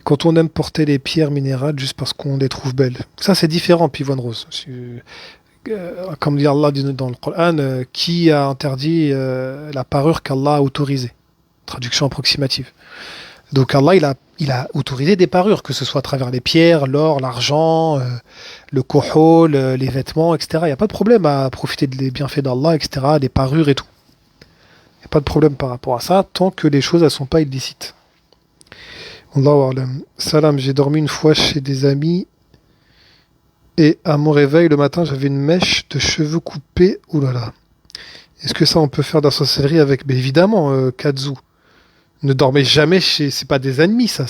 Quand on aime porter les pierres minérales juste parce qu'on les trouve belles. Ça, c'est différent, Pivoine Rose. Comme dit Allah dans le Coran, qui a interdit la parure qu'Allah a autorisée? Traduction approximative. Donc Allah, il a autorisé des parures, que ce soit à travers les pierres, l'or, l'argent, le kohol, les vêtements, etc. Il n'y a pas de problème à profiter des bienfaits d'Allah, etc., des parures et tout. Il n'y a pas de problème par rapport à ça, tant que les choses ne sont pas illicites. Allahu a'lam. Salam, j'ai dormi une fois chez des amis et à mon réveil le matin, j'avais une mèche de cheveux coupés. Ouh là là. Est-ce que ça, on peut faire de la sorcellerie avec? Mais évidemment, Kazu. Ne dormez jamais chez. C'est pas des ennemis, ça.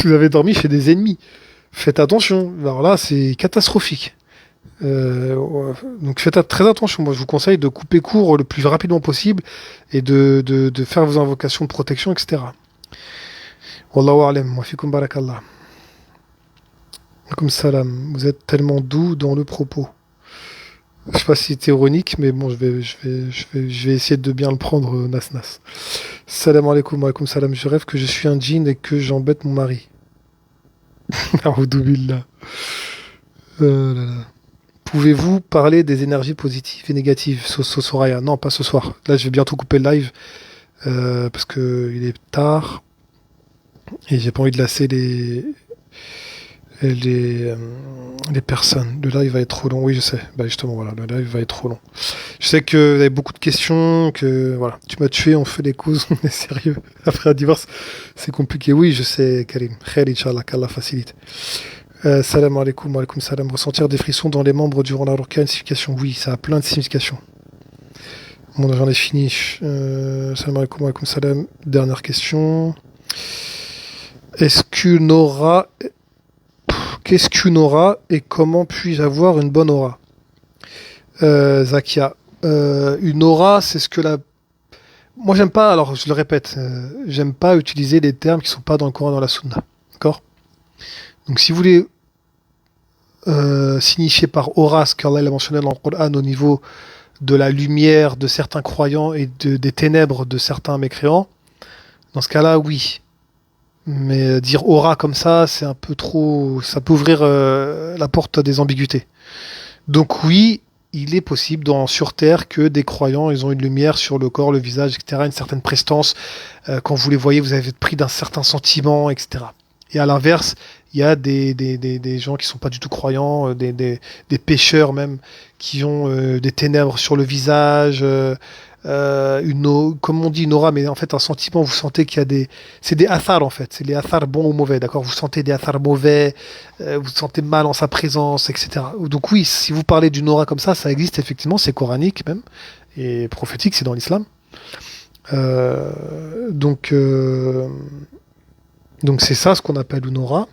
Vous avez dormi chez des ennemis. Faites attention. Alors là, c'est catastrophique. Donc faites très attention. Moi, je vous conseille de couper court le plus rapidement possible et de faire vos invocations de protection, etc. Wallahu a'lam. Wa fikum barakallah. Comme salam. Vous êtes tellement doux dans le propos. Je sais pas si c'est ironique, mais bon, je vais essayer de bien le prendre, Nas Nas. Salam alaikum, wa alaikum salam. Je rêve que je suis un djinn et que j'embête mon mari. A'oudou billah. Là, là. Pouvez-vous parler des énergies positives et négatives, Soraya? Non, pas ce soir. Là, je vais bientôt couper le live parce que il est tard et j'ai pas envie de lasser les, euh, les personnes. Le live va être trop long. Oui, je sais. Bah justement, voilà, le live va être trop long. Je sais que vous avez beaucoup de questions, que voilà, tu m'as tué, on fait des causes, on est sérieux. Après un divorce, c'est compliqué. Oui, je sais, Karim. Khair, Inch'Allah, qu'Allah facilite. Salam alaikum, wa alaikum salam. Ressentir des frissons dans les membres durant la ruqya, une signification? Oui, ça a plein de significations. Bon, j'en ai fini. Salam alaikum, wa alaikum salam. Dernière question. Est-ce qu'une aura... Qu'est-ce qu'une aura et comment puis-je avoir une bonne aura? Zakia. Une aura, c'est ce que la... Moi, j'aime pas, alors je le répète, j'aime pas utiliser des termes qui sont pas dans le Coran, dans la Sunna. D'accord? Donc, si vous voulez signifier par aura ce qu'Allah a mentionné dans le Coran au niveau de la lumière de certains croyants et des ténèbres de certains mécréants, dans ce cas-là, oui. Mais dire aura comme ça, c'est un peu trop... Ça peut ouvrir la porte à des ambiguïtés. Donc oui, il est possible sur Terre que des croyants, ils ont une lumière sur le corps, le visage, etc., une certaine prestance. Quand vous les voyez, vous avez pris d'un certain sentiment, etc. Et à l'inverse, il y a des gens qui sont pas du tout croyants, des pécheurs même, qui ont des ténèbres sur le visage, comme on dit, une aura, mais en fait un sentiment, vous sentez qu'il y a des... C'est des athars en fait, c'est les athars bons ou mauvais, d'accord? Vous sentez des athars mauvais, vous vous sentez mal en sa présence, etc. Donc oui, si vous parlez d'une aura comme ça existe effectivement, c'est coranique même, et prophétique, c'est dans l'islam. Euh, donc, euh, donc c'est ça ce qu'on appelle une aura.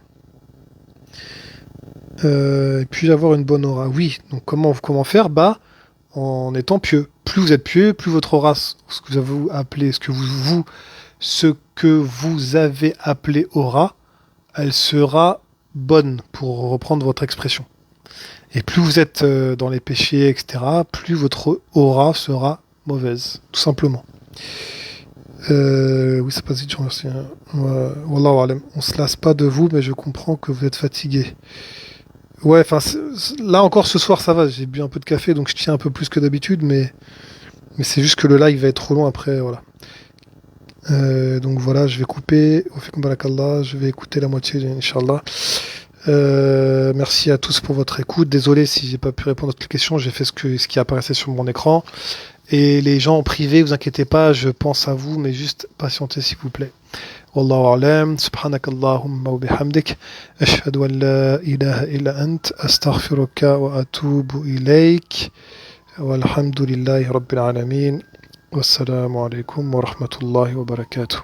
Et puis avoir une bonne aura. Oui, donc comment faire? Bah, en étant pieux. Plus vous êtes pieux, plus votre aura, ce que vous avez appelé aura, elle sera bonne, pour reprendre votre expression. Et plus vous êtes dans les péchés, etc., plus votre aura sera mauvaise, tout simplement. Oui, ça passe vite, je remercie. Wallahu alam. On se lasse pas de vous, mais je comprends que vous êtes fatigué. Ouais, enfin, là encore ce soir ça va, j'ai bu un peu de café donc je tiens un peu plus que d'habitude, mais c'est juste que le live va être trop long après, voilà. Donc voilà, je vais couper, au fait barakallah, je vais écouter la moitié, Inch'Allah. Merci à tous pour votre écoute. Désolé si j'ai pas pu répondre à toutes les questions, j'ai fait ce qui apparaissait sur mon écran. Et les gens en privé, vous inquiétez pas, je pense à vous, mais juste patientez s'il vous plaît. والله أعلم سبحانك اللهم وبحمدك أشهد أن لا إله إلا أنت أستغفرك وأتوب إليك والحمد لله رب العالمين والسلام عليكم ورحمة الله وبركاته